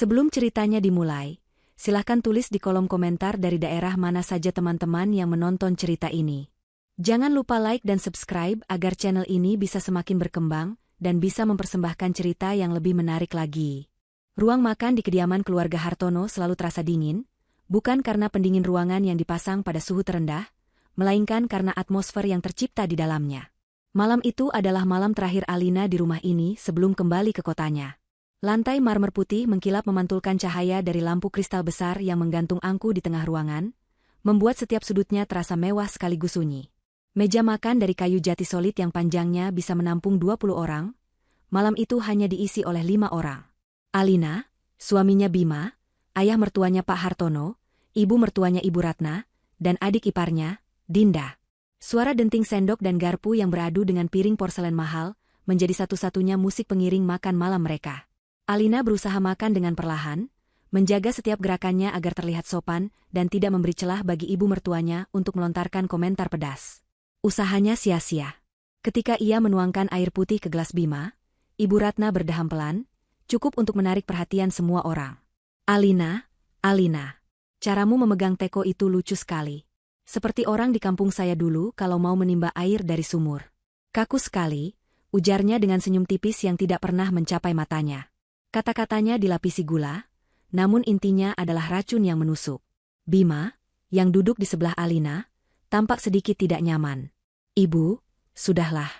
Sebelum ceritanya dimulai, silahkan tulis di kolom komentar dari daerah mana saja teman-teman yang menonton cerita ini. Jangan lupa like dan subscribe agar channel ini bisa semakin berkembang dan bisa mempersembahkan cerita yang lebih menarik lagi. Ruang makan di kediaman keluarga Hartono selalu terasa dingin, bukan karena pendingin ruangan yang dipasang pada suhu terendah, melainkan karena atmosfer yang tercipta di dalamnya. Malam itu adalah malam terakhir Alina di rumah ini sebelum kembali ke kotanya. Lantai marmer putih mengkilap memantulkan cahaya dari lampu kristal besar yang menggantung angku di tengah ruangan, membuat setiap sudutnya terasa mewah sekaligus sunyi. Meja makan dari kayu jati solid yang panjangnya bisa menampung 20 orang, malam itu hanya diisi oleh 5 orang. Alina, suaminya Bima, ayah mertuanya Pak Hartono, ibu mertuanya Ibu Ratna, dan adik iparnya, Dinda. Suara denting sendok dan garpu yang beradu dengan piring porselen mahal menjadi satu-satunya musik pengiring makan malam mereka. Alina berusaha makan dengan perlahan, menjaga setiap gerakannya agar terlihat sopan dan tidak memberi celah bagi ibu mertuanya untuk melontarkan komentar pedas. Usahanya sia-sia. Ketika ia menuangkan air putih ke gelas Bima, Ibu Ratna berdaham pelan, cukup untuk menarik perhatian semua orang. Alina, caramu memegang teko itu lucu sekali. Seperti orang di kampung saya dulu kalau mau menimba air dari sumur. Kaku sekali, ujarnya dengan senyum tipis yang tidak pernah mencapai matanya. Kata-katanya dilapisi gula, namun intinya adalah racun yang menusuk. Bima, yang duduk di sebelah Alina, tampak sedikit tidak nyaman. Ibu, sudahlah.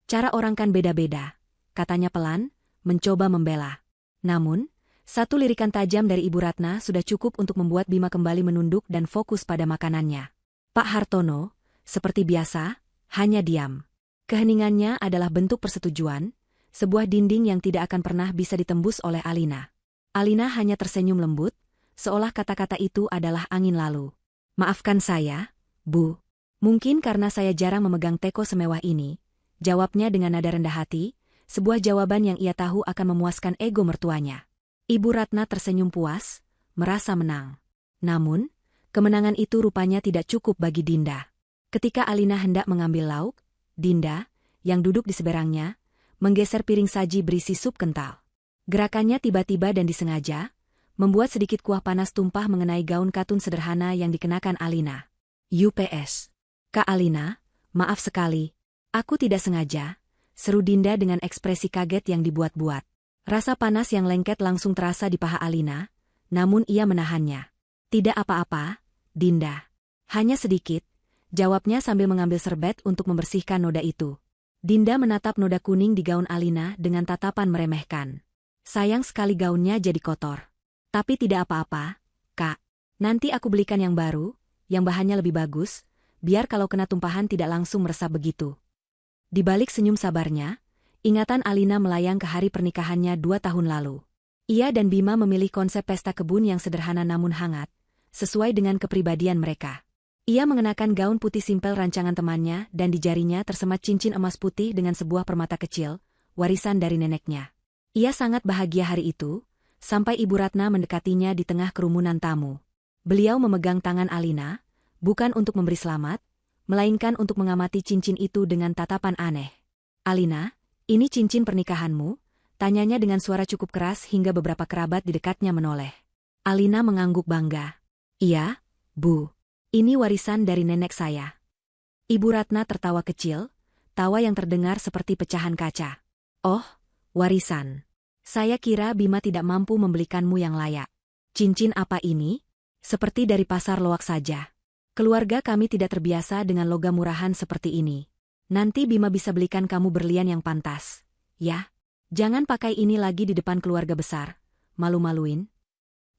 Cara orang kan beda-beda, katanya pelan, mencoba membela. Namun, satu lirikan tajam dari Ibu Ratna sudah cukup untuk membuat Bima kembali menunduk dan fokus pada makanannya. Pak Hartono, seperti biasa, hanya diam. Keheningannya adalah bentuk persetujuan, sebuah dinding yang tidak akan pernah bisa ditembus oleh Alina. Alina hanya tersenyum lembut, seolah kata-kata itu adalah angin lalu. Maafkan saya, Bu. Mungkin karena saya jarang memegang teko semewah ini, jawabnya dengan nada rendah hati, sebuah jawaban yang ia tahu akan memuaskan ego mertuanya. Ibu Ratna tersenyum puas, merasa menang. Namun, kemenangan itu rupanya tidak cukup bagi Dinda. Ketika Alina hendak mengambil lauk, Dinda, yang duduk di seberangnya, menggeser piring saji berisi sup kental. Gerakannya tiba-tiba dan disengaja, membuat sedikit kuah panas tumpah mengenai gaun katun sederhana yang dikenakan Alina. UPS. Kak Alina, maaf sekali. Aku tidak sengaja, seru Dinda dengan ekspresi kaget yang dibuat-buat. Rasa panas yang lengket langsung terasa di paha Alina, namun ia menahannya. Tidak apa-apa, Dinda. Hanya sedikit, jawabnya sambil mengambil serbet untuk membersihkan noda itu. Dinda menatap noda kuning di gaun Alina dengan tatapan meremehkan. Sayang sekali gaunnya jadi kotor. Tapi tidak apa-apa, Kak. Nanti aku belikan yang baru, yang bahannya lebih bagus, biar kalau kena tumpahan tidak langsung meresap begitu. Di balik senyum sabarnya, ingatan Alina melayang ke hari pernikahannya 2 tahun lalu. Ia dan Bima memilih konsep pesta kebun yang sederhana namun hangat, sesuai dengan kepribadian mereka. Ia mengenakan gaun putih simpel rancangan temannya dan di jarinya tersemat cincin emas putih dengan sebuah permata kecil, warisan dari neneknya. Ia sangat bahagia hari itu, sampai Ibu Ratna mendekatinya di tengah kerumunan tamu. Beliau memegang tangan Alina, bukan untuk memberi selamat, melainkan untuk mengamati cincin itu dengan tatapan aneh. Alina, ini cincin pernikahanmu? Tanyanya dengan suara cukup keras hingga beberapa kerabat di dekatnya menoleh. Alina mengangguk bangga. Iya, Bu. Ini warisan dari nenek saya. Ibu Ratna tertawa kecil, tawa yang terdengar seperti pecahan kaca. Oh, warisan. Saya kira Bima tidak mampu membelikanmu yang layak. Cincin apa ini? Seperti dari pasar loak saja. Keluarga kami tidak terbiasa dengan logam murahan seperti ini. Nanti Bima bisa belikan kamu berlian yang pantas. Ya, jangan pakai ini lagi di depan keluarga besar. Malu-maluin.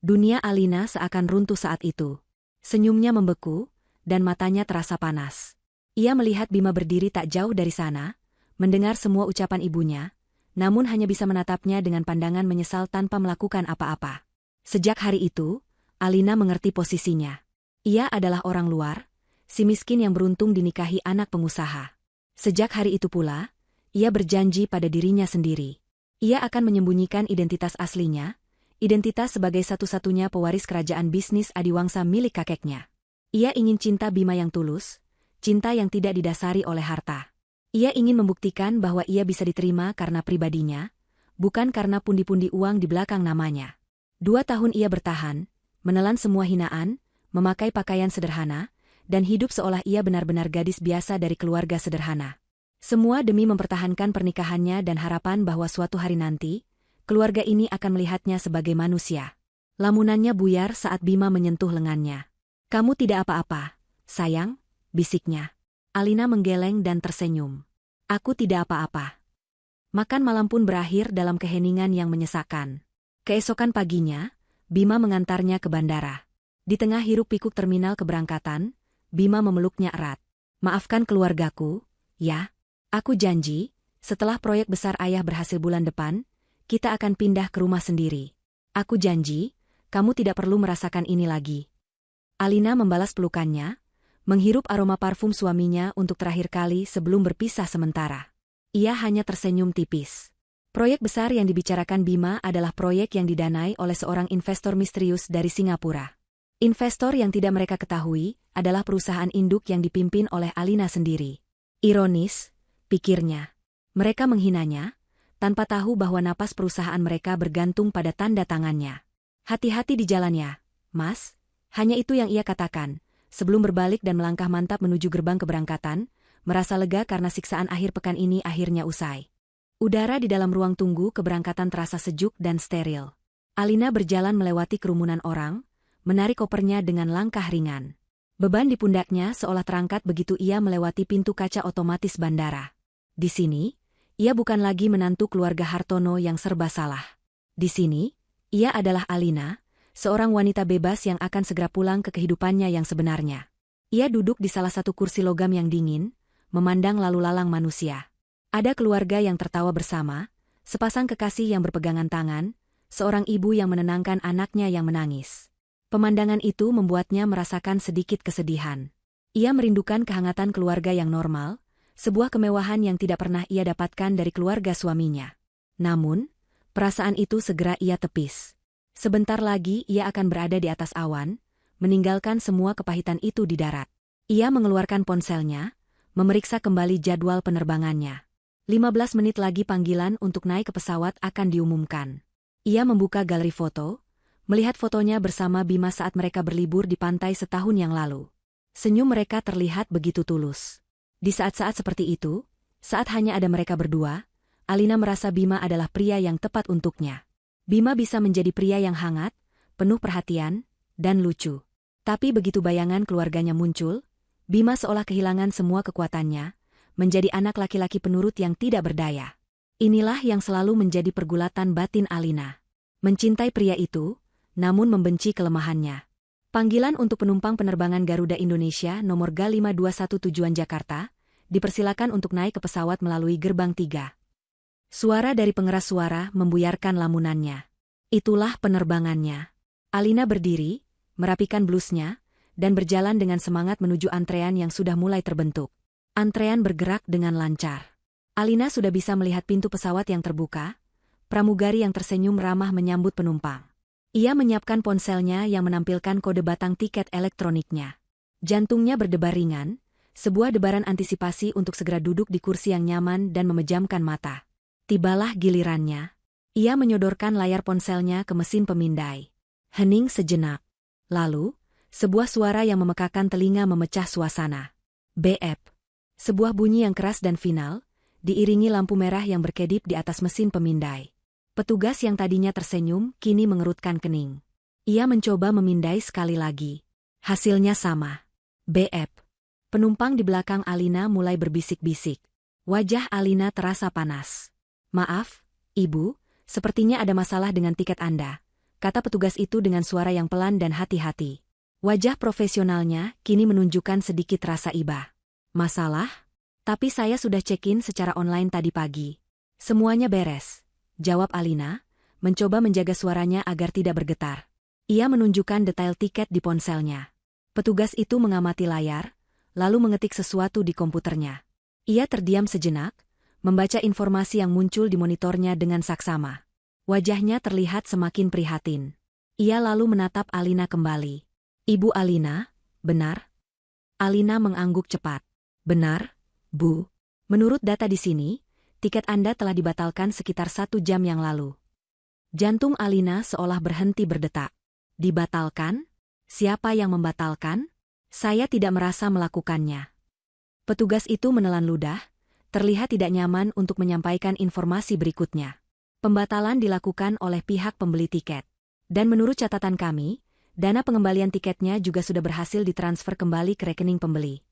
Dunia Alina seakan runtuh saat itu. Senyumnya membeku, dan matanya terasa panas. Ia melihat Bima berdiri tak jauh dari sana, mendengar semua ucapan ibunya, namun hanya bisa menatapnya dengan pandangan menyesal tanpa melakukan apa-apa. Sejak hari itu, Alina mengerti posisinya. Ia adalah orang luar, si miskin yang beruntung dinikahi anak pengusaha. Sejak hari itu pula, ia berjanji pada dirinya sendiri. Ia akan menyembunyikan identitas aslinya, identitas sebagai satu-satunya pewaris kerajaan bisnis adiwangsa milik kakeknya. Ia ingin cinta Bima yang tulus, cinta yang tidak didasari oleh harta. Ia ingin membuktikan bahwa ia bisa diterima karena pribadinya, bukan karena pundi-pundi uang di belakang namanya. 2 tahun ia bertahan, menelan semua hinaan, memakai pakaian sederhana, dan hidup seolah ia benar-benar gadis biasa dari keluarga sederhana. Semua demi mempertahankan pernikahannya dan harapan bahwa suatu hari nanti, keluarga ini akan melihatnya sebagai manusia. Lamunannya buyar saat Bima menyentuh lengannya. "Kamu tidak apa-apa, sayang," bisiknya. Alina menggeleng dan tersenyum. "Aku tidak apa-apa." Makan malam pun berakhir dalam keheningan yang menyesakkan. Keesokan paginya, Bima mengantarnya ke bandara. Di tengah hiruk-pikuk terminal keberangkatan, Bima memeluknya erat. "Maafkan keluargaku, ya. Aku janji, setelah proyek besar ayah berhasil bulan depan, kita akan pindah ke rumah sendiri. Aku janji, kamu tidak perlu merasakan ini lagi." Alina membalas pelukannya, menghirup aroma parfum suaminya untuk terakhir kali sebelum berpisah sementara. Ia hanya tersenyum tipis. Proyek besar yang dibicarakan Bima adalah proyek yang didanai oleh seorang investor misterius dari Singapura. Investor yang tidak mereka ketahui adalah perusahaan induk yang dipimpin oleh Alina sendiri. Ironis, pikirnya. Mereka menghinanya, tanpa tahu bahwa napas perusahaan mereka bergantung pada tanda tangannya. "Hati-hati di jalannya, Mas." Hanya itu yang ia katakan, sebelum berbalik dan melangkah mantap menuju gerbang keberangkatan, merasa lega karena siksaan akhir pekan ini akhirnya usai. Udara di dalam ruang tunggu keberangkatan terasa sejuk dan steril. Alina berjalan melewati kerumunan orang, menarik kopernya dengan langkah ringan. Beban di pundaknya seolah terangkat begitu ia melewati pintu kaca otomatis bandara. Di sini, ia bukan lagi menantu keluarga Hartono yang serba salah. Di sini, ia adalah Alina, seorang wanita bebas yang akan segera pulang ke kehidupannya yang sebenarnya. Ia duduk di salah satu kursi logam yang dingin, memandang lalu lalang manusia. Ada keluarga yang tertawa bersama, sepasang kekasih yang berpegangan tangan, seorang ibu yang menenangkan anaknya yang menangis. Pemandangan itu membuatnya merasakan sedikit kesedihan. Ia merindukan kehangatan keluarga yang normal, sebuah kemewahan yang tidak pernah ia dapatkan dari keluarga suaminya. Namun, perasaan itu segera ia tepis. Sebentar lagi ia akan berada di atas awan, meninggalkan semua kepahitan itu di darat. Ia mengeluarkan ponselnya, memeriksa kembali jadwal penerbangannya. 15 menit lagi panggilan untuk naik ke pesawat akan diumumkan. Ia membuka galeri foto, melihat fotonya bersama Bima saat mereka berlibur di pantai setahun yang lalu. Senyum mereka terlihat begitu tulus. Di saat-saat seperti itu, saat hanya ada mereka berdua, Alina merasa Bima adalah pria yang tepat untuknya. Bima bisa menjadi pria yang hangat, penuh perhatian, dan lucu. Tapi begitu bayangan keluarganya muncul, Bima seolah kehilangan semua kekuatannya, menjadi anak laki-laki penurut yang tidak berdaya. Inilah yang selalu menjadi pergulatan batin Alina. Mencintai pria itu, namun membenci kelemahannya. Panggilan untuk penumpang penerbangan Garuda Indonesia nomor G521 tujuan Jakarta, dipersilakan untuk naik ke pesawat melalui gerbang 3. Suara dari pengeras suara membuyarkan lamunannya. Itulah penerbangannya. Alina berdiri, merapikan blusnya, dan berjalan dengan semangat menuju antrean yang sudah mulai terbentuk. Antrean bergerak dengan lancar. Alina sudah bisa melihat pintu pesawat yang terbuka, pramugari yang tersenyum ramah menyambut penumpang. Ia menyiapkan ponselnya yang menampilkan kode batang tiket elektroniknya. Jantungnya berdebar ringan, sebuah debaran antisipasi untuk segera duduk di kursi yang nyaman dan memejamkan mata. Tibalah gilirannya. Ia menyodorkan layar ponselnya ke mesin pemindai. Hening sejenak. Lalu, sebuah suara yang memekakan telinga memecah suasana. BF. Sebuah bunyi yang keras dan final, diiringi lampu merah yang berkedip di atas mesin pemindai. Petugas yang tadinya tersenyum, kini mengerutkan kening. Ia mencoba memindai sekali lagi. Hasilnya sama. BF. Penumpang di belakang Alina mulai berbisik-bisik. Wajah Alina terasa panas. "Maaf, Ibu, sepertinya ada masalah dengan tiket Anda," kata petugas itu dengan suara yang pelan dan hati-hati. Wajah profesionalnya kini menunjukkan sedikit rasa iba. "Masalah? Tapi saya sudah check-in secara online tadi pagi. Semuanya beres," jawab Alina, mencoba menjaga suaranya agar tidak bergetar. Ia menunjukkan detail tiket di ponselnya. Petugas itu mengamati layar, lalu mengetik sesuatu di komputernya. Ia terdiam sejenak, membaca informasi yang muncul di monitornya dengan saksama. Wajahnya terlihat semakin prihatin. Ia lalu menatap Alina kembali. "Ibu Alina, benar?" Alina mengangguk cepat. "Benar, Bu. Menurut data di sini, tiket Anda telah dibatalkan sekitar 1 jam yang lalu." Jantung Alina seolah berhenti berdetak. Dibatalkan? Siapa yang membatalkan? Saya tidak merasa melakukannya. Petugas itu menelan ludah, terlihat tidak nyaman untuk menyampaikan informasi berikutnya. Pembatalan dilakukan oleh pihak pembeli tiket. Dan menurut catatan kami, dana pengembalian tiketnya juga sudah berhasil ditransfer kembali ke rekening pembeli.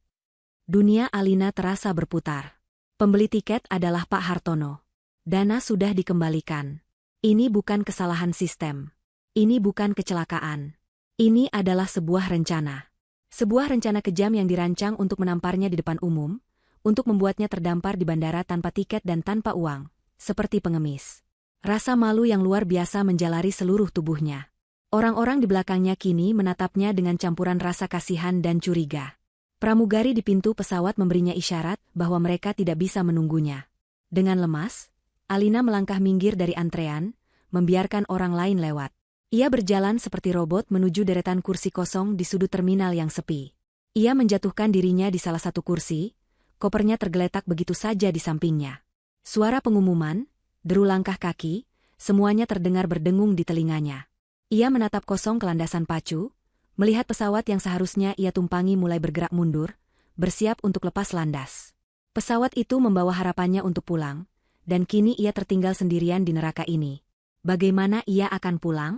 Dunia Alina terasa berputar. Pembeli tiket adalah Pak Hartono. Dana sudah dikembalikan. Ini bukan kesalahan sistem. Ini bukan kecelakaan. Ini adalah sebuah rencana. Sebuah rencana kejam yang dirancang untuk menamparnya di depan umum, untuk membuatnya terdampar di bandara tanpa tiket dan tanpa uang, seperti pengemis. Rasa malu yang luar biasa menjalari seluruh tubuhnya. Orang-orang di belakangnya kini menatapnya dengan campuran rasa kasihan dan curiga. Pramugari di pintu pesawat memberinya isyarat bahwa mereka tidak bisa menunggunya. Dengan lemas, Alina melangkah minggir dari antrean, membiarkan orang lain lewat. Ia berjalan seperti robot menuju deretan kursi kosong di sudut terminal yang sepi. Ia menjatuhkan dirinya di salah satu kursi, kopernya tergeletak begitu saja di sampingnya. Suara pengumuman, deru langkah kaki, semuanya terdengar berdengung di telinganya. Ia menatap kosong ke landasan pacu, melihat pesawat yang seharusnya ia tumpangi mulai bergerak mundur, bersiap untuk lepas landas. Pesawat itu membawa harapannya untuk pulang, dan kini ia tertinggal sendirian di neraka ini. Bagaimana ia akan pulang?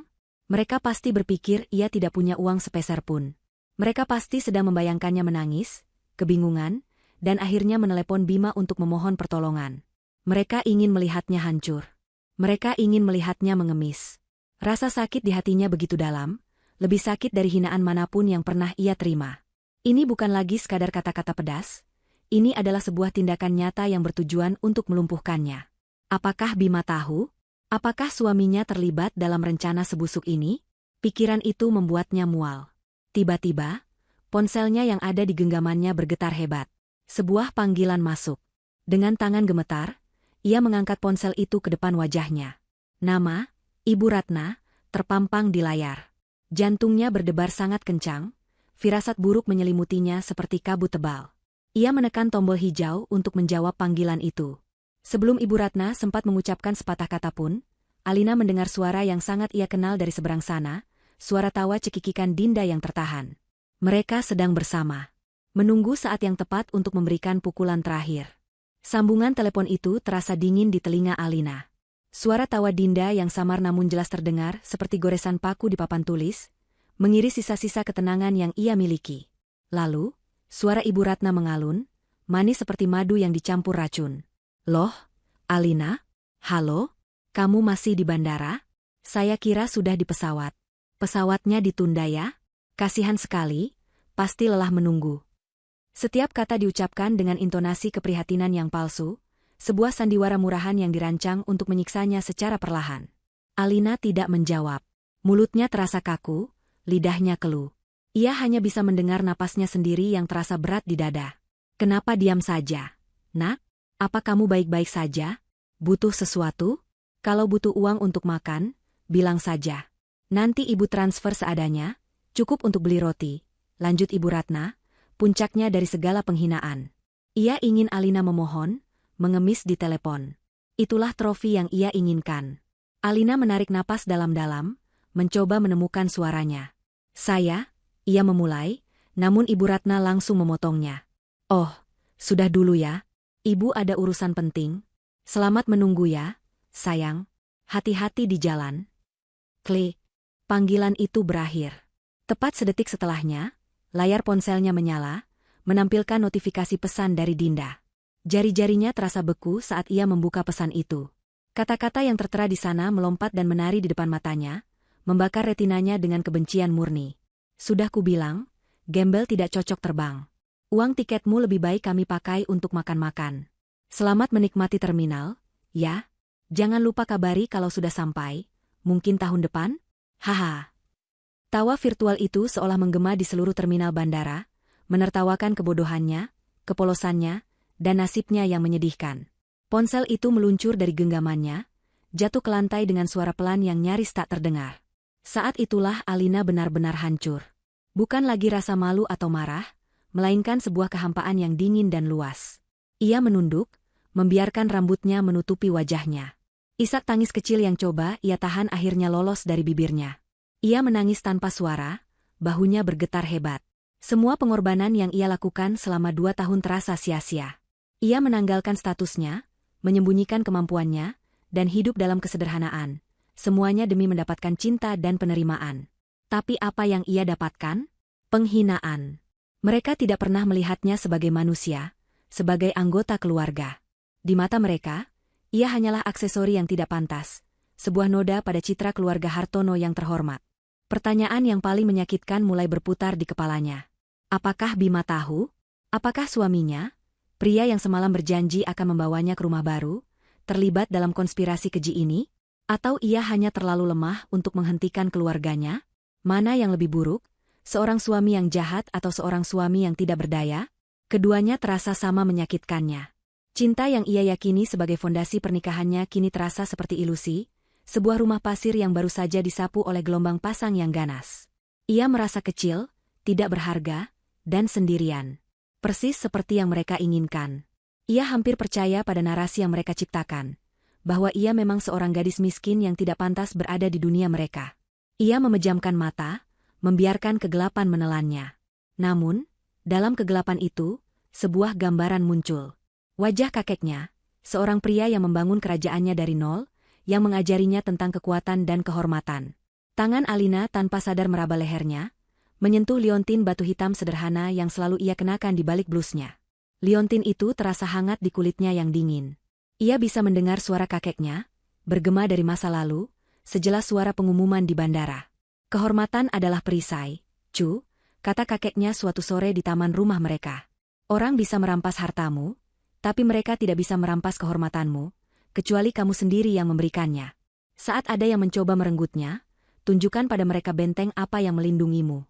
Mereka pasti berpikir ia tidak punya uang sepeser pun. Mereka pasti sedang membayangkannya menangis, kebingungan, dan akhirnya menelepon Bima untuk memohon pertolongan. Mereka ingin melihatnya hancur. Mereka ingin melihatnya mengemis. Rasa sakit di hatinya begitu dalam, lebih sakit dari hinaan manapun yang pernah ia terima. Ini bukan lagi sekadar kata-kata pedas, ini adalah sebuah tindakan nyata yang bertujuan untuk melumpuhkannya. Apakah Bima tahu? Apakah suaminya terlibat dalam rencana sebusuk ini? Pikiran itu membuatnya mual. Tiba-tiba, ponselnya yang ada di genggamannya bergetar hebat. Sebuah panggilan masuk. Dengan tangan gemetar, ia mengangkat ponsel itu ke depan wajahnya. Nama, Ibu Ratna, terpampang di layar. Jantungnya berdebar sangat kencang, firasat buruk menyelimutinya seperti kabut tebal. Ia menekan tombol hijau untuk menjawab panggilan itu. Sebelum Ibu Ratna sempat mengucapkan sepatah kata pun, Alina mendengar suara yang sangat ia kenal dari seberang sana, suara tawa cekikikan Dinda yang tertahan. Mereka sedang bersama, menunggu saat yang tepat untuk memberikan pukulan terakhir. Sambungan telepon itu terasa dingin di telinga Alina. Suara tawa Dinda yang samar namun jelas terdengar seperti goresan paku di papan tulis, mengiris sisa-sisa ketenangan yang ia miliki. Lalu, suara Ibu Ratna mengalun, manis seperti madu yang dicampur racun. Loh, Alina? Halo? Kamu masih di bandara? Saya kira sudah di pesawat. Pesawatnya ditunda ya? Kasihan sekali, pasti lelah menunggu. Setiap kata diucapkan dengan intonasi keprihatinan yang palsu, sebuah sandiwara murahan yang dirancang untuk menyiksanya secara perlahan. Alina tidak menjawab. Mulutnya terasa kaku, lidahnya keluh. Ia hanya bisa mendengar napasnya sendiri yang terasa berat di dada. Kenapa diam saja? Nak, apa kamu baik-baik saja? Butuh sesuatu? Kalau butuh uang untuk makan, bilang saja. Nanti ibu transfer seadanya, cukup untuk beli roti. Lanjut Ibu Ratna, puncaknya dari segala penghinaan. Ia ingin Alina memohon, mengemis di telepon. Itulah trofi yang ia inginkan. Alina menarik napas dalam-dalam, mencoba menemukan suaranya. Saya, ia memulai, namun Ibu Ratna langsung memotongnya. Oh, sudah dulu ya. Ibu ada urusan penting. Selamat menunggu ya, sayang. Hati-hati di jalan. Klik. Panggilan itu berakhir. Tepat sedetik setelahnya, layar ponselnya menyala, menampilkan notifikasi pesan dari Dinda. Jari-jarinya terasa beku saat ia membuka pesan itu. Kata-kata yang tertera di sana melompat dan menari di depan matanya, membakar retinanya dengan kebencian murni. Sudah kubilang, gembel tidak cocok terbang. Uang tiketmu lebih baik kami pakai untuk makan-makan. Selamat menikmati terminal, ya. Jangan lupa kabari kalau sudah sampai, mungkin tahun depan? Haha. Tawa virtual itu seolah menggema di seluruh terminal bandara, menertawakan kebodohannya, kepolosannya, dan nasibnya yang menyedihkan. Ponsel itu meluncur dari genggamannya, jatuh ke lantai dengan suara pelan yang nyaris tak terdengar. Saat itulah Alina benar-benar hancur. Bukan lagi rasa malu atau marah, melainkan sebuah kehampaan yang dingin dan luas. Ia menunduk, membiarkan rambutnya menutupi wajahnya. Isak tangis kecil yang coba ia tahan akhirnya lolos dari bibirnya. Ia menangis tanpa suara, bahunya bergetar hebat. Semua pengorbanan yang ia lakukan selama 2 tahun terasa sia-sia. Ia menanggalkan statusnya, menyembunyikan kemampuannya, dan hidup dalam kesederhanaan. Semuanya demi mendapatkan cinta dan penerimaan. Tapi apa yang ia dapatkan? Penghinaan. Mereka tidak pernah melihatnya sebagai manusia, sebagai anggota keluarga. Di mata mereka, ia hanyalah aksesori yang tidak pantas, sebuah noda pada citra keluarga Hartono yang terhormat. Pertanyaan yang paling menyakitkan mulai berputar di kepalanya. Apakah Bima tahu? Apakah suaminya, pria yang semalam berjanji akan membawanya ke rumah baru, terlibat dalam konspirasi keji ini? Atau ia hanya terlalu lemah untuk menghentikan keluarganya? Mana yang lebih buruk, seorang suami yang jahat atau seorang suami yang tidak berdaya? Keduanya terasa sama menyakitkannya. Cinta yang ia yakini sebagai fondasi pernikahannya kini terasa seperti ilusi, sebuah rumah pasir yang baru saja disapu oleh gelombang pasang yang ganas. Ia merasa kecil, tidak berharga, dan sendirian. Persis seperti yang mereka inginkan. Ia hampir percaya pada narasi yang mereka ciptakan, bahwa ia memang seorang gadis miskin yang tidak pantas berada di dunia mereka. Ia memejamkan mata, membiarkan kegelapan menelannya. Namun, dalam kegelapan itu, sebuah gambaran muncul. Wajah kakeknya, seorang pria yang membangun kerajaannya dari nol, yang mengajarinya tentang kekuatan dan kehormatan. Tangan Alina tanpa sadar meraba lehernya, menyentuh liontin batu hitam sederhana yang selalu ia kenakan di balik blusnya. Liontin itu terasa hangat di kulitnya yang dingin. Ia bisa mendengar suara kakeknya, bergema dari masa lalu, sejelas suara pengumuman di bandara. Kehormatan adalah perisai, Cu, kata kakeknya suatu sore di taman rumah mereka. Orang bisa merampas hartamu, tapi mereka tidak bisa merampas kehormatanmu, kecuali kamu sendiri yang memberikannya. Saat ada yang mencoba merenggutnya, tunjukkan pada mereka benteng apa yang melindungimu.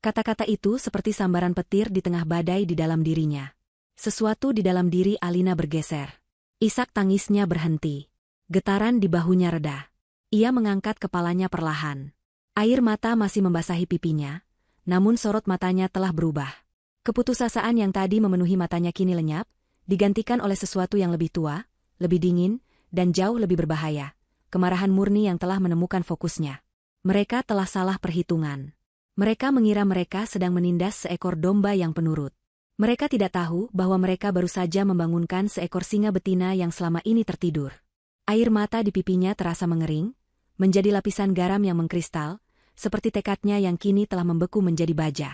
Kata-kata itu seperti sambaran petir di tengah badai di dalam dirinya. Sesuatu di dalam diri Alina bergeser. Isak tangisnya berhenti. Getaran di bahunya reda. Ia mengangkat kepalanya perlahan. Air mata masih membasahi pipinya, namun sorot matanya telah berubah. Keputusasaan yang tadi memenuhi matanya kini lenyap, digantikan oleh sesuatu yang lebih tua, lebih dingin, dan jauh lebih berbahaya. Kemarahan murni yang telah menemukan fokusnya. Mereka telah salah perhitungan. Mereka mengira mereka sedang menindas seekor domba yang penurut. Mereka tidak tahu bahwa mereka baru saja membangunkan seekor singa betina yang selama ini tertidur. Air mata di pipinya terasa mengering, menjadi lapisan garam yang mengkristal, seperti tekadnya yang kini telah membeku menjadi baja.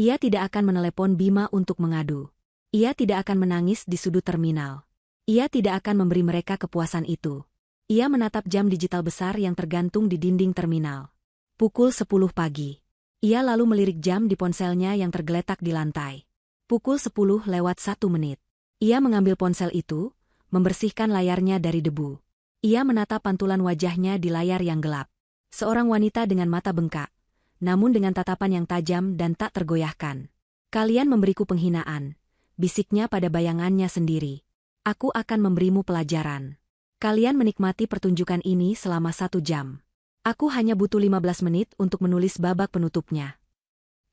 Ia tidak akan menelepon Bima untuk mengadu. Ia tidak akan menangis di sudut terminal. Ia tidak akan memberi mereka kepuasan itu. Ia menatap jam digital besar yang tergantung di dinding terminal. Pukul 10 pagi. Ia lalu melirik jam di ponselnya yang tergeletak di lantai. Pukul 10 lewat 1 menit. Ia mengambil ponsel itu, membersihkan layarnya dari debu. Ia menatap pantulan wajahnya di layar yang gelap. Seorang wanita dengan mata bengkak, namun dengan tatapan yang tajam dan tak tergoyahkan. Kalian memberiku penghinaan, bisiknya pada bayangannya sendiri. Aku akan memberimu pelajaran. Kalian menikmati pertunjukan ini selama 1 jam. Aku hanya butuh 15 menit untuk menulis babak penutupnya.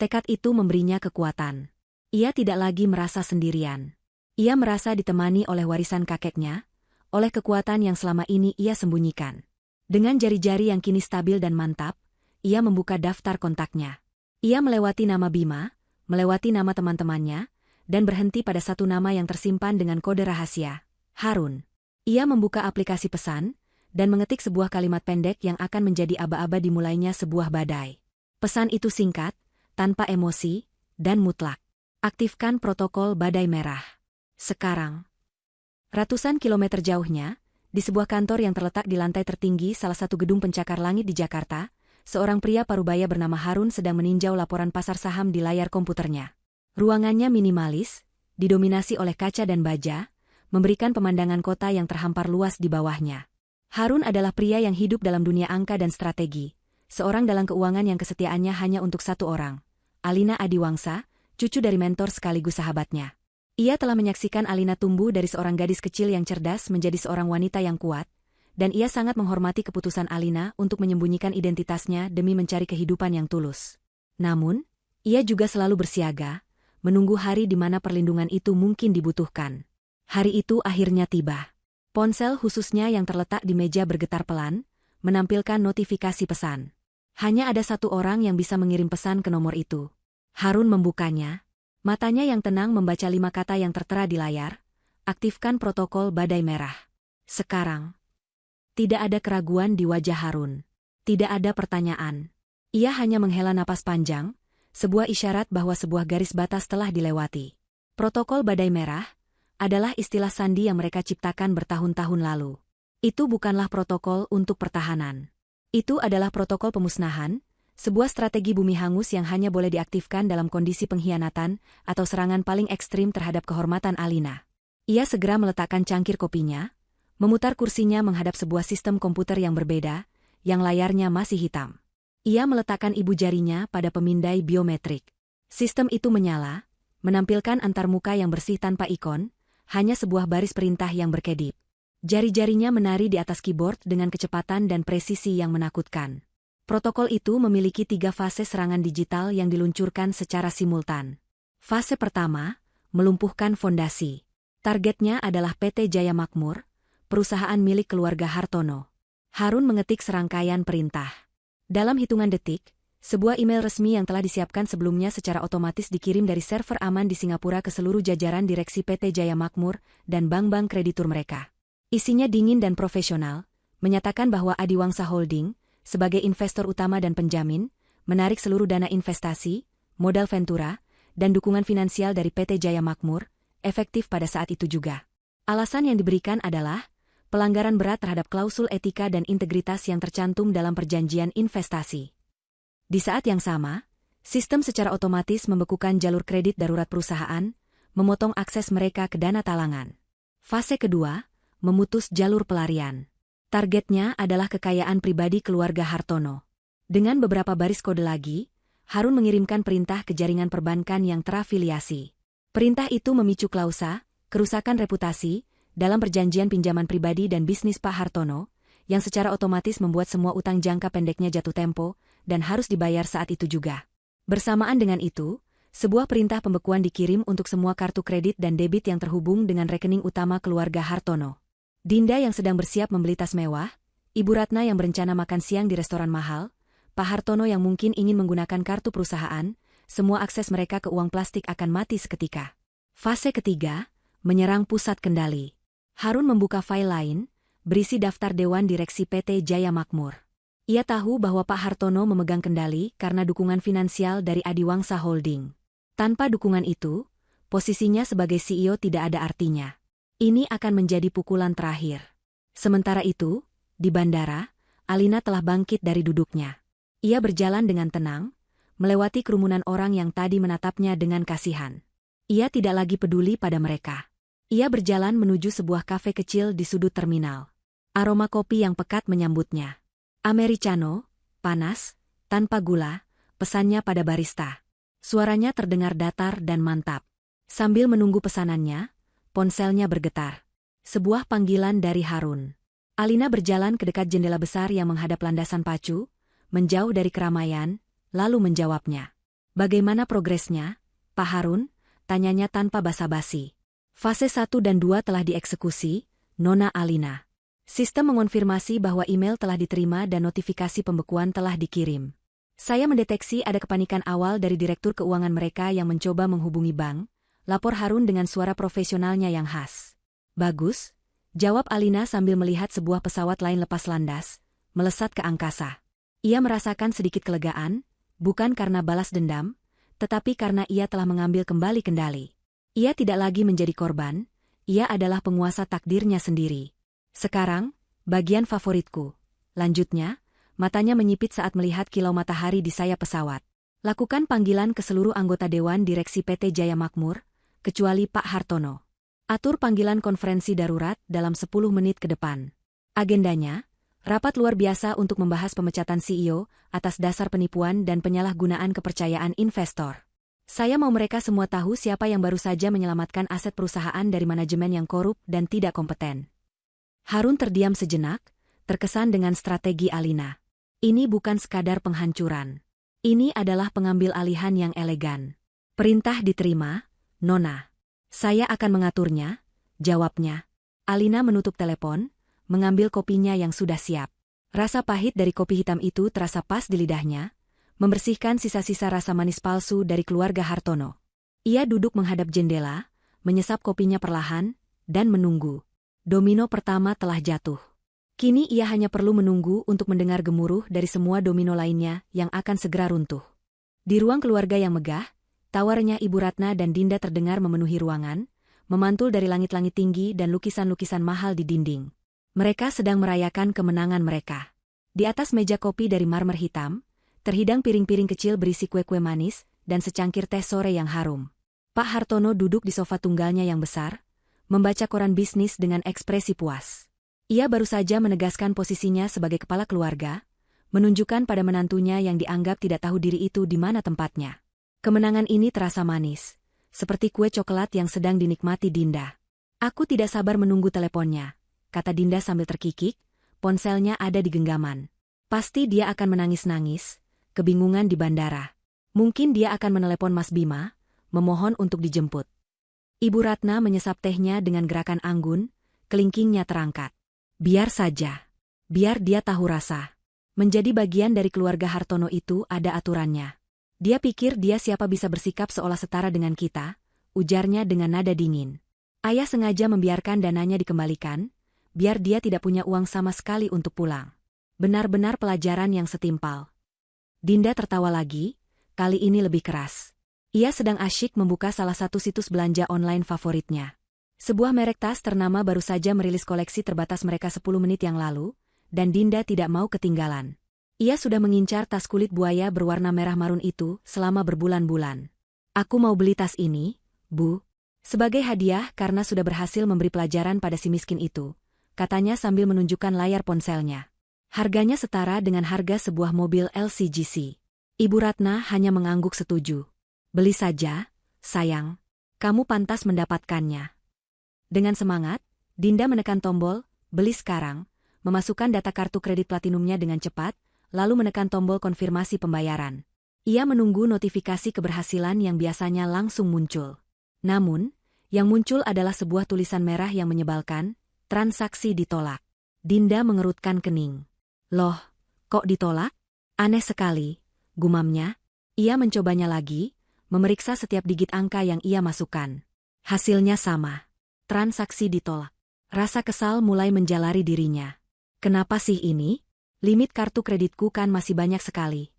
Tekad itu memberinya kekuatan. Ia tidak lagi merasa sendirian. Ia merasa ditemani oleh warisan kakeknya, oleh kekuatan yang selama ini ia sembunyikan. Dengan jari-jari yang kini stabil dan mantap, ia membuka daftar kontaknya. Ia melewati nama Bima, melewati nama teman-temannya, dan berhenti pada satu nama yang tersimpan dengan kode rahasia, Harun. Ia membuka aplikasi pesan, dan mengetik sebuah kalimat pendek yang akan menjadi aba-aba dimulainya sebuah badai. Pesan itu singkat, tanpa emosi, dan mutlak. Aktifkan protokol badai merah. Sekarang. Ratusan kilometer jauhnya, di sebuah kantor yang terletak di lantai tertinggi salah satu gedung pencakar langit di Jakarta, seorang pria parubaya bernama Harun sedang meninjau laporan pasar saham di layar komputernya. Ruangannya minimalis, didominasi oleh kaca dan baja, memberikan pemandangan kota yang terhampar luas di bawahnya. Harun adalah pria yang hidup dalam dunia angka dan strategi, seorang dalang keuangan yang kesetiaannya hanya untuk satu orang, Alina Adiwangsa, cucu dari mentor sekaligus sahabatnya. Ia telah menyaksikan Alina tumbuh dari seorang gadis kecil yang cerdas menjadi seorang wanita yang kuat, dan ia sangat menghormati keputusan Alina untuk menyembunyikan identitasnya demi mencari kehidupan yang tulus. Namun, ia juga selalu bersiaga, menunggu hari di mana perlindungan itu mungkin dibutuhkan. Hari itu akhirnya tiba. Ponsel khususnya yang terletak di meja bergetar pelan, menampilkan notifikasi pesan. Hanya ada satu orang yang bisa mengirim pesan ke nomor itu. Harun membukanya. Matanya yang tenang membaca 5 kata yang tertera di layar. Aktifkan protokol badai merah. Sekarang. Tidak ada keraguan di wajah Harun. Tidak ada pertanyaan. Ia hanya menghela napas panjang, sebuah isyarat bahwa sebuah garis batas telah dilewati. Protokol badai merah adalah istilah sandi yang mereka ciptakan bertahun-tahun lalu. Itu bukanlah protokol untuk pertahanan. Itu adalah protokol pemusnahan, sebuah strategi bumi hangus yang hanya boleh diaktifkan dalam kondisi pengkhianatan atau serangan paling ekstrim terhadap kehormatan Alina. Ia segera meletakkan cangkir kopinya, memutar kursinya menghadap sebuah sistem komputer yang berbeda, yang layarnya masih hitam. Ia meletakkan ibu jarinya pada pemindai biometrik. Sistem itu menyala, menampilkan antarmuka yang bersih tanpa ikon, hanya sebuah baris perintah yang berkedip. Jari-jarinya menari di atas keyboard dengan kecepatan dan presisi yang menakutkan. Protokol itu memiliki 3 fase serangan digital yang diluncurkan secara simultan. Fase pertama, melumpuhkan fondasi. Targetnya adalah PT Jaya Makmur, perusahaan milik keluarga Hartono. Harun mengetik serangkaian perintah. Dalam hitungan detik, sebuah email resmi yang telah disiapkan sebelumnya secara otomatis dikirim dari server aman di Singapura ke seluruh jajaran direksi PT Jaya Makmur dan bank-bank kreditur mereka. Isinya dingin dan profesional, menyatakan bahwa Adiwangsa Holding, sebagai investor utama dan penjamin, menarik seluruh dana investasi, modal ventura, dan dukungan finansial dari PT Jaya Makmur, efektif pada saat itu juga. Alasan yang diberikan adalah pelanggaran berat terhadap klausul etika dan integritas yang tercantum dalam perjanjian investasi. Di saat yang sama, sistem secara otomatis membekukan jalur kredit darurat perusahaan, memotong akses mereka ke dana talangan. Fase kedua, memutus jalur pelarian. Targetnya adalah kekayaan pribadi keluarga Hartono. Dengan beberapa baris kode lagi, Harun mengirimkan perintah ke jaringan perbankan yang terafiliasi. Perintah itu memicu klausa, kerusakan reputasi, dalam perjanjian pinjaman pribadi dan bisnis Pak Hartono, yang secara otomatis membuat semua utang jangka pendeknya jatuh tempo, dan harus dibayar saat itu juga. Bersamaan dengan itu, sebuah perintah pembekuan dikirim untuk semua kartu kredit dan debit yang terhubung dengan rekening utama keluarga Hartono. Dinda yang sedang bersiap membeli tas mewah, Ibu Ratna yang berencana makan siang di restoran mahal, Pak Hartono yang mungkin ingin menggunakan kartu perusahaan, semua akses mereka ke uang plastik akan mati seketika. Fase ketiga, menyerang pusat kendali. Harun membuka file lain, berisi daftar Dewan Direksi PT Jaya Makmur. Ia tahu bahwa Pak Hartono memegang kendali karena dukungan finansial dari Adiwangsa Holding. Tanpa dukungan itu, posisinya sebagai CEO tidak ada artinya. Ini akan menjadi pukulan terakhir. Sementara itu, di bandara, Alina telah bangkit dari duduknya. Ia berjalan dengan tenang, melewati kerumunan orang yang tadi menatapnya dengan kasihan. Ia tidak lagi peduli pada mereka. Ia berjalan menuju sebuah kafe kecil di sudut terminal. Aroma kopi yang pekat menyambutnya. Americano, panas, tanpa gula, pesannya pada barista. Suaranya terdengar datar dan mantap. Sambil menunggu pesanannya, ponselnya bergetar. Sebuah panggilan dari Harun. Alina berjalan ke dekat jendela besar yang menghadap landasan pacu, menjauh dari keramaian, lalu menjawabnya. Bagaimana progresnya, Pak Harun? Tanyanya tanpa basa-basi. Fase 1 dan 2 telah dieksekusi, Nona Alina. Sistem mengonfirmasi bahwa email telah diterima dan notifikasi pembekuan telah dikirim. Saya mendeteksi ada kepanikan awal dari direktur keuangan mereka yang mencoba menghubungi bank, lapor Harun dengan suara profesionalnya yang khas. Bagus, jawab Alina sambil melihat sebuah pesawat lain lepas landas, melesat ke angkasa. Ia merasakan sedikit kelegaan, bukan karena balas dendam, tetapi karena ia telah mengambil kembali kendali. Ia tidak lagi menjadi korban, ia adalah penguasa takdirnya sendiri. Sekarang, bagian favoritku. Lanjutnya, matanya menyipit saat melihat kilau matahari di sayap pesawat. Lakukan panggilan ke seluruh anggota Dewan Direksi PT Jaya Makmur, kecuali Pak Hartono. Atur panggilan konferensi darurat dalam 10 menit ke depan. Agendanya, rapat luar biasa untuk membahas pemecatan CEO atas dasar penipuan dan penyalahgunaan kepercayaan investor. Saya mau mereka semua tahu siapa yang baru saja menyelamatkan aset perusahaan dari manajemen yang korup dan tidak kompeten. Harun terdiam sejenak, terkesan dengan strategi Alina. Ini bukan sekadar penghancuran. Ini adalah pengambil alihan yang elegan. Perintah diterima, Nona. Saya akan mengaturnya, jawabnya. Alina menutup telepon, mengambil kopinya yang sudah siap. Rasa pahit dari kopi hitam itu terasa pas di lidahnya, membersihkan sisa-sisa rasa manis palsu dari keluarga Hartono. Ia duduk menghadap jendela, menyesap kopinya perlahan, dan menunggu. Domino pertama telah jatuh. Kini ia hanya perlu menunggu untuk mendengar gemuruh dari semua domino lainnya yang akan segera runtuh. Di ruang keluarga yang megah, tawarnya Ibu Ratna dan Dinda terdengar memenuhi ruangan, memantul dari langit-langit tinggi dan lukisan-lukisan mahal di dinding. Mereka sedang merayakan kemenangan mereka. Di atas meja kopi dari marmer hitam, terhidang piring-piring kecil berisi kue-kue manis dan secangkir teh sore yang harum. Pak Hartono duduk di sofa tunggalnya yang besar, membaca koran bisnis dengan ekspresi puas. Ia baru saja menegaskan posisinya sebagai kepala keluarga, menunjukkan pada menantunya yang dianggap tidak tahu diri itu di mana tempatnya. Kemenangan ini terasa manis, seperti kue coklat yang sedang dinikmati Dinda. Aku tidak sabar menunggu teleponnya, kata Dinda sambil terkikik, ponselnya ada di genggaman. Pasti dia akan menangis-nangis, kebingungan di bandara. Mungkin dia akan menelepon Mas Bima, memohon untuk dijemput. Ibu Ratna menyesap tehnya dengan gerakan anggun, kelingkingnya terangkat. Biar saja. Biar dia tahu rasa. Menjadi bagian dari keluarga Hartono itu ada aturannya. Dia pikir dia siapa bisa bersikap seolah setara dengan kita, ujarnya dengan nada dingin. Ayah sengaja membiarkan dananya dikembalikan, biar dia tidak punya uang sama sekali untuk pulang. Benar-benar pelajaran yang setimpal. Dinda tertawa lagi, kali ini lebih keras. Ia sedang asyik membuka salah satu situs belanja online favoritnya. Sebuah merek tas ternama baru saja merilis koleksi terbatas mereka 10 menit yang lalu, dan Dinda tidak mau ketinggalan. Ia sudah mengincar tas kulit buaya berwarna merah marun itu selama berbulan-bulan. Aku mau beli tas ini, Bu. Sebagai hadiah karena sudah berhasil memberi pelajaran pada si miskin itu, katanya sambil menunjukkan layar ponselnya. Harganya setara dengan harga sebuah mobil LCGC. Ibu Ratna hanya mengangguk setuju. Beli saja, sayang. Kamu pantas mendapatkannya. Dengan semangat, Dinda menekan tombol, beli sekarang, memasukkan data kartu kredit platinumnya dengan cepat, lalu menekan tombol konfirmasi pembayaran. Ia menunggu notifikasi keberhasilan yang biasanya langsung muncul. Namun, yang muncul adalah sebuah tulisan merah yang menyebalkan, transaksi ditolak. Dinda mengerutkan kening. Loh, kok ditolak? Aneh sekali, gumamnya. Ia mencobanya lagi, memeriksa setiap digit angka yang ia masukkan. Hasilnya sama. Transaksi ditolak. Rasa kesal mulai menjalari dirinya. Kenapa sih ini? Limit kartu kreditku kan masih banyak sekali.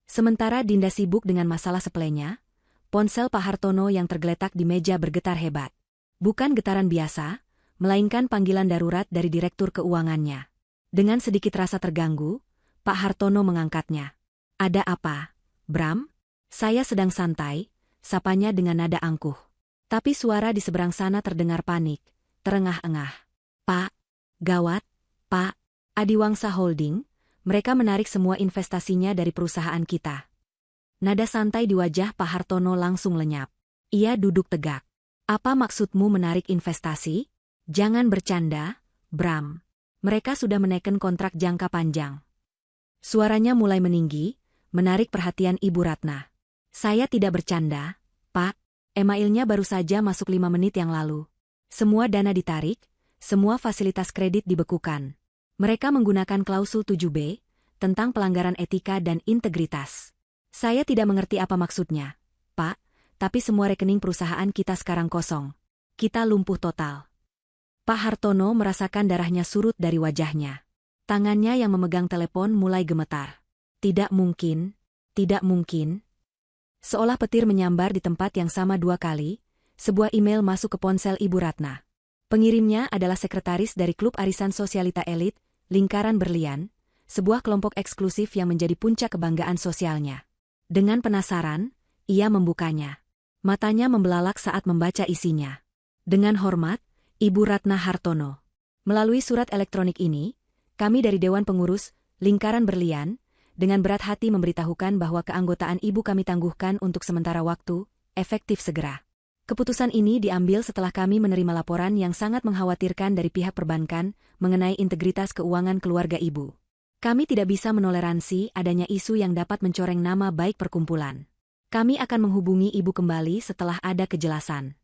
Sementara Dinda sibuk dengan masalah sepelenya, ponsel Pak Hartono yang tergeletak di meja bergetar hebat. Bukan getaran biasa, melainkan panggilan darurat dari direktur keuangannya. Dengan sedikit rasa terganggu, Pak Hartono mengangkatnya. Ada apa, Bram? Saya sedang santai, sapanya dengan nada angkuh. Tapi suara di seberang sana terdengar panik, terengah-engah. Pak, gawat, Pak, Adiwangsa Holding, mereka menarik semua investasinya dari perusahaan kita. Nada santai di wajah Pak Hartono langsung lenyap. Ia duduk tegak. Apa maksudmu menarik investasi? Jangan bercanda, Bram. Mereka sudah menaikkan kontrak jangka panjang. Suaranya mulai meninggi, menarik perhatian Ibu Ratna. Saya tidak bercanda, Pak. Emailnya baru saja masuk 5 menit yang lalu. Semua dana ditarik, semua fasilitas kredit dibekukan. Mereka menggunakan klausul 7B, tentang pelanggaran etika dan integritas. Saya tidak mengerti apa maksudnya, Pak, tapi semua rekening perusahaan kita sekarang kosong. Kita lumpuh total. Pak Hartono merasakan darahnya surut dari wajahnya. Tangannya yang memegang telepon mulai gemetar. Tidak mungkin, tidak mungkin. Seolah petir menyambar di tempat yang sama 2 kali, sebuah email masuk ke ponsel Ibu Ratna. Pengirimnya adalah sekretaris dari klub arisan sosialita elit, Lingkaran Berlian, sebuah kelompok eksklusif yang menjadi puncak kebanggaan sosialnya. Dengan penasaran, ia membukanya. Matanya membelalak saat membaca isinya. Dengan hormat, Ibu Ratna Hartono. Melalui surat elektronik ini, kami dari Dewan Pengurus, Lingkaran Berlian, dengan berat hati memberitahukan bahwa keanggotaan Ibu kami tangguhkan untuk sementara waktu, efektif segera. Keputusan ini diambil setelah kami menerima laporan yang sangat mengkhawatirkan dari pihak perbankan mengenai integritas keuangan keluarga Ibu. Kami tidak bisa menoleransi adanya isu yang dapat mencoreng nama baik perkumpulan. Kami akan menghubungi Ibu kembali setelah ada kejelasan.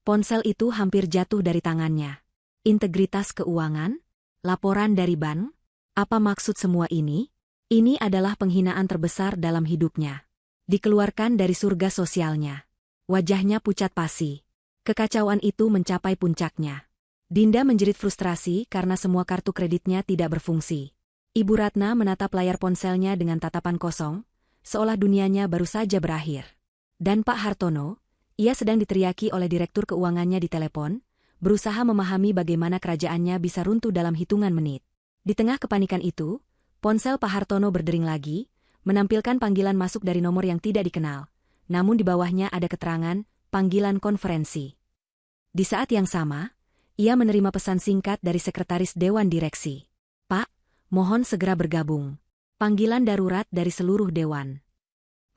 Ponsel itu hampir jatuh dari tangannya. Integritas keuangan? Laporan dari bank? Apa maksud semua ini? Ini adalah penghinaan terbesar dalam hidupnya. Dikeluarkan dari surga sosialnya. Wajahnya pucat pasi. Kekacauan itu mencapai puncaknya. Dinda menjerit frustrasi karena semua kartu kreditnya tidak berfungsi. Ibu Ratna menatap layar ponselnya dengan tatapan kosong, seolah dunianya baru saja berakhir. Dan Pak Hartono, ia sedang diteriaki oleh direktur keuangannya di telepon, berusaha memahami bagaimana kerajaannya bisa runtuh dalam hitungan menit. Di tengah kepanikan itu, ponsel Pak Hartono berdering lagi, menampilkan panggilan masuk dari nomor yang tidak dikenal, namun di bawahnya ada keterangan, panggilan konferensi. Di saat yang sama, ia menerima pesan singkat dari sekretaris Dewan Direksi. Pak, mohon segera bergabung. Panggilan darurat dari seluruh Dewan.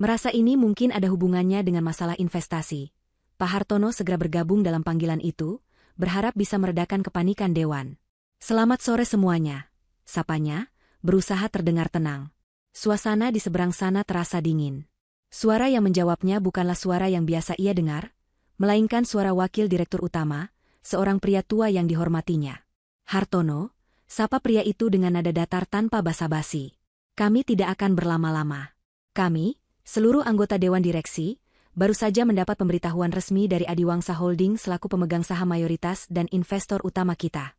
Merasa ini mungkin ada hubungannya dengan masalah investasi. Pak Hartono segera bergabung dalam panggilan itu, berharap bisa meredakan kepanikan Dewan. Selamat sore semuanya. Sapanya, berusaha terdengar tenang. Suasana di seberang sana terasa dingin. Suara yang menjawabnya bukanlah suara yang biasa ia dengar, melainkan suara wakil direktur utama, seorang pria tua yang dihormatinya. Hartono, sapa pria itu dengan nada datar tanpa basa-basi. Kami tidak akan berlama-lama. Kami, seluruh anggota Dewan Direksi, baru saja mendapat pemberitahuan resmi dari Adiwangsa Holding selaku pemegang saham mayoritas dan investor utama kita.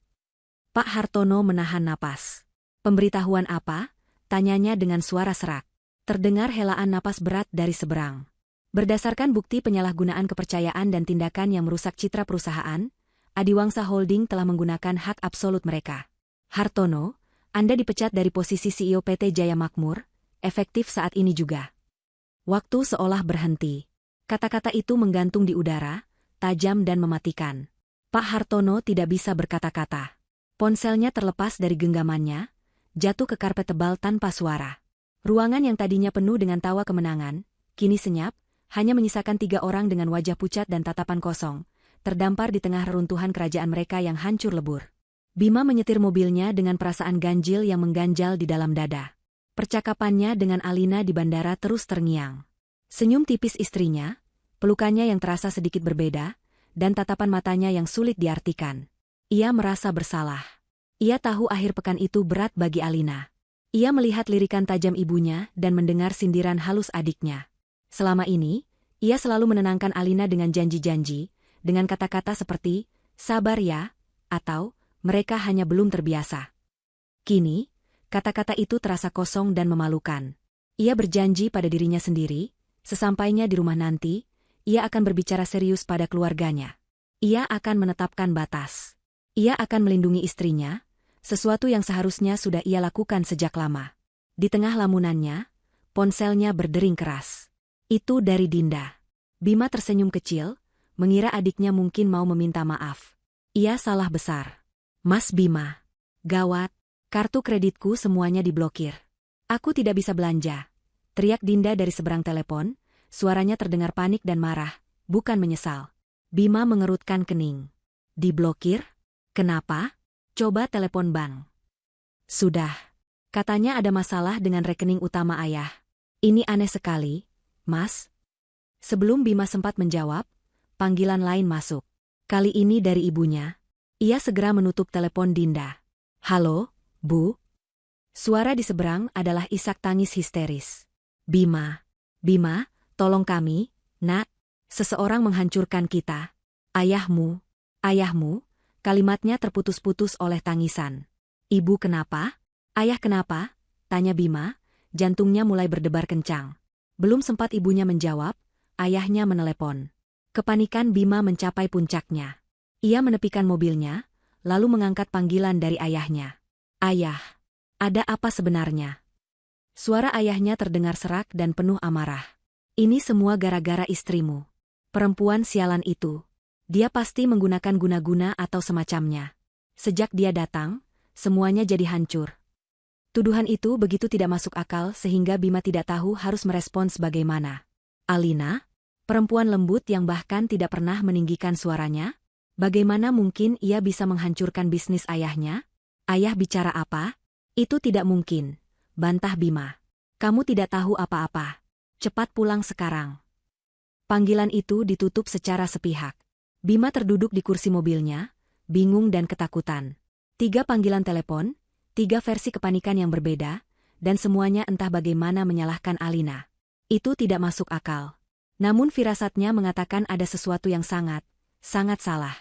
Pak Hartono menahan napas. Pemberitahuan apa? Tanyanya dengan suara serak. Terdengar helaan napas berat dari seberang. Berdasarkan bukti penyalahgunaan kepercayaan dan tindakan yang merusak citra perusahaan, Adiwangsa Holding telah menggunakan hak absolut mereka. Hartono, Anda dipecat dari posisi CEO PT Jaya Makmur, efektif saat ini juga. Waktu seolah berhenti. Kata-kata itu menggantung di udara, tajam dan mematikan. Pak Hartono tidak bisa berkata-kata. Ponselnya terlepas dari genggamannya, jatuh ke karpet tebal tanpa suara. Ruangan yang tadinya penuh dengan tawa kemenangan, kini senyap, hanya menyisakan 3 orang dengan wajah pucat dan tatapan kosong, terdampar di tengah reruntuhan kerajaan mereka yang hancur lebur. Bima menyetir mobilnya dengan perasaan ganjil yang mengganjal di dalam dada. Percakapannya dengan Alina di bandara terus terngiang. Senyum tipis istrinya, pelukannya yang terasa sedikit berbeda, dan tatapan matanya yang sulit diartikan. Ia merasa bersalah. Ia tahu akhir pekan itu berat bagi Alina. Ia melihat lirikan tajam ibunya dan mendengar sindiran halus adiknya. Selama ini, ia selalu menenangkan Alina dengan janji-janji, dengan kata-kata seperti, sabar ya, atau, mereka hanya belum terbiasa. Kini, kata-kata itu terasa kosong dan memalukan. Ia berjanji pada dirinya sendiri, sesampainya di rumah nanti, ia akan berbicara serius pada keluarganya. Ia akan menetapkan batas. Ia akan melindungi istrinya, sesuatu yang seharusnya sudah ia lakukan sejak lama. Di tengah lamunannya, ponselnya berdering keras. Itu dari Dinda. Bima tersenyum kecil, mengira adiknya mungkin mau meminta maaf. Ia salah besar. Mas Bima. Gawat, kartu kreditku semuanya diblokir. Aku tidak bisa belanja. Teriak Dinda dari seberang telepon, suaranya terdengar panik dan marah, bukan menyesal. Bima mengerutkan kening. Diblokir? Kenapa? Coba telepon bank. Sudah. Katanya ada masalah dengan rekening utama ayah. Ini aneh sekali, Mas. Sebelum Bima sempat menjawab, panggilan lain masuk. Kali ini dari ibunya. Ia segera menutup telepon Dinda. Halo, Bu? Suara di seberang adalah isak tangis histeris. Bima. Bima, tolong kami, Nak. Seseorang menghancurkan kita. Ayahmu. Ayahmu. Kalimatnya terputus-putus oleh tangisan. Ibu kenapa? Ayah kenapa? Tanya Bima, jantungnya mulai berdebar kencang. Belum sempat ibunya menjawab, ayahnya menelepon. Kepanikan Bima mencapai puncaknya. Ia menepikan mobilnya, lalu mengangkat panggilan dari ayahnya. Ayah, ada apa sebenarnya? Suara ayahnya terdengar serak dan penuh amarah. Ini semua gara-gara istrimu. Perempuan sialan itu. Dia pasti menggunakan guna-guna atau semacamnya. Sejak dia datang, semuanya jadi hancur. Tuduhan itu begitu tidak masuk akal sehingga Bima tidak tahu harus merespons bagaimana. Alina, perempuan lembut yang bahkan tidak pernah meninggikan suaranya, bagaimana mungkin ia bisa menghancurkan bisnis ayahnya? Ayah bicara apa? Itu tidak mungkin, bantah Bima. Kamu tidak tahu apa-apa. Cepat pulang sekarang. Panggilan itu ditutup secara sepihak. Bima terduduk di kursi mobilnya, bingung dan ketakutan. 3 panggilan telepon, 3 versi kepanikan yang berbeda, dan semuanya entah bagaimana menyalahkan Alina. Itu tidak masuk akal. Namun firasatnya mengatakan ada sesuatu yang sangat salah.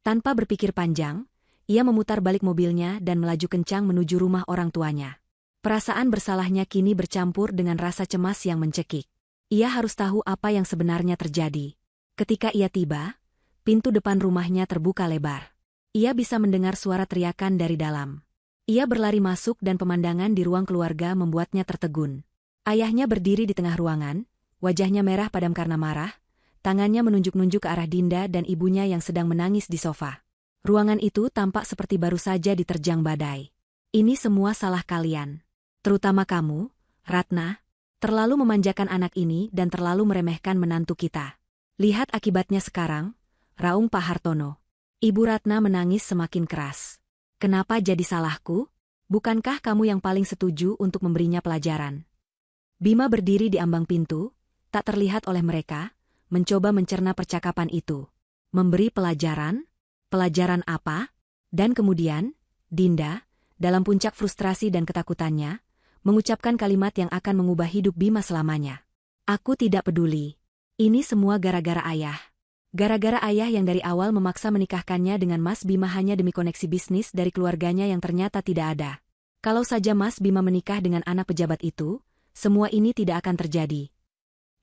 Tanpa berpikir panjang, ia memutar balik mobilnya dan melaju kencang menuju rumah orang tuanya. Perasaan bersalahnya kini bercampur dengan rasa cemas yang mencekik. Ia harus tahu apa yang sebenarnya terjadi. Ketika ia tiba, pintu depan rumahnya terbuka lebar. Ia bisa mendengar suara teriakan dari dalam. Ia berlari masuk dan pemandangan di ruang keluarga membuatnya tertegun. Ayahnya berdiri di tengah ruangan, wajahnya merah padam karena marah, tangannya menunjuk-nunjuk ke arah Dinda dan ibunya yang sedang menangis di sofa. Ruangan itu tampak seperti baru saja diterjang badai. Ini semua salah kalian. Terutama kamu, Ratna, terlalu memanjakan anak ini dan terlalu meremehkan menantu kita. Lihat akibatnya sekarang, raung Pak Hartono. Ibu Ratna menangis semakin keras. Kenapa jadi salahku? Bukankah kamu yang paling setuju untuk memberinya pelajaran? Bima berdiri di ambang pintu, tak terlihat oleh mereka, mencoba mencerna percakapan itu. Memberi pelajaran? Pelajaran apa? Dan kemudian, Dinda, dalam puncak frustrasi dan ketakutannya, mengucapkan kalimat yang akan mengubah hidup Bima selamanya. Aku tidak peduli. Ini semua gara-gara ayah. Gara-gara ayah yang dari awal memaksa menikahkannya dengan Mas Bima hanya demi koneksi bisnis dari keluarganya yang ternyata tidak ada. Kalau saja Mas Bima menikah dengan anak pejabat itu, semua ini tidak akan terjadi.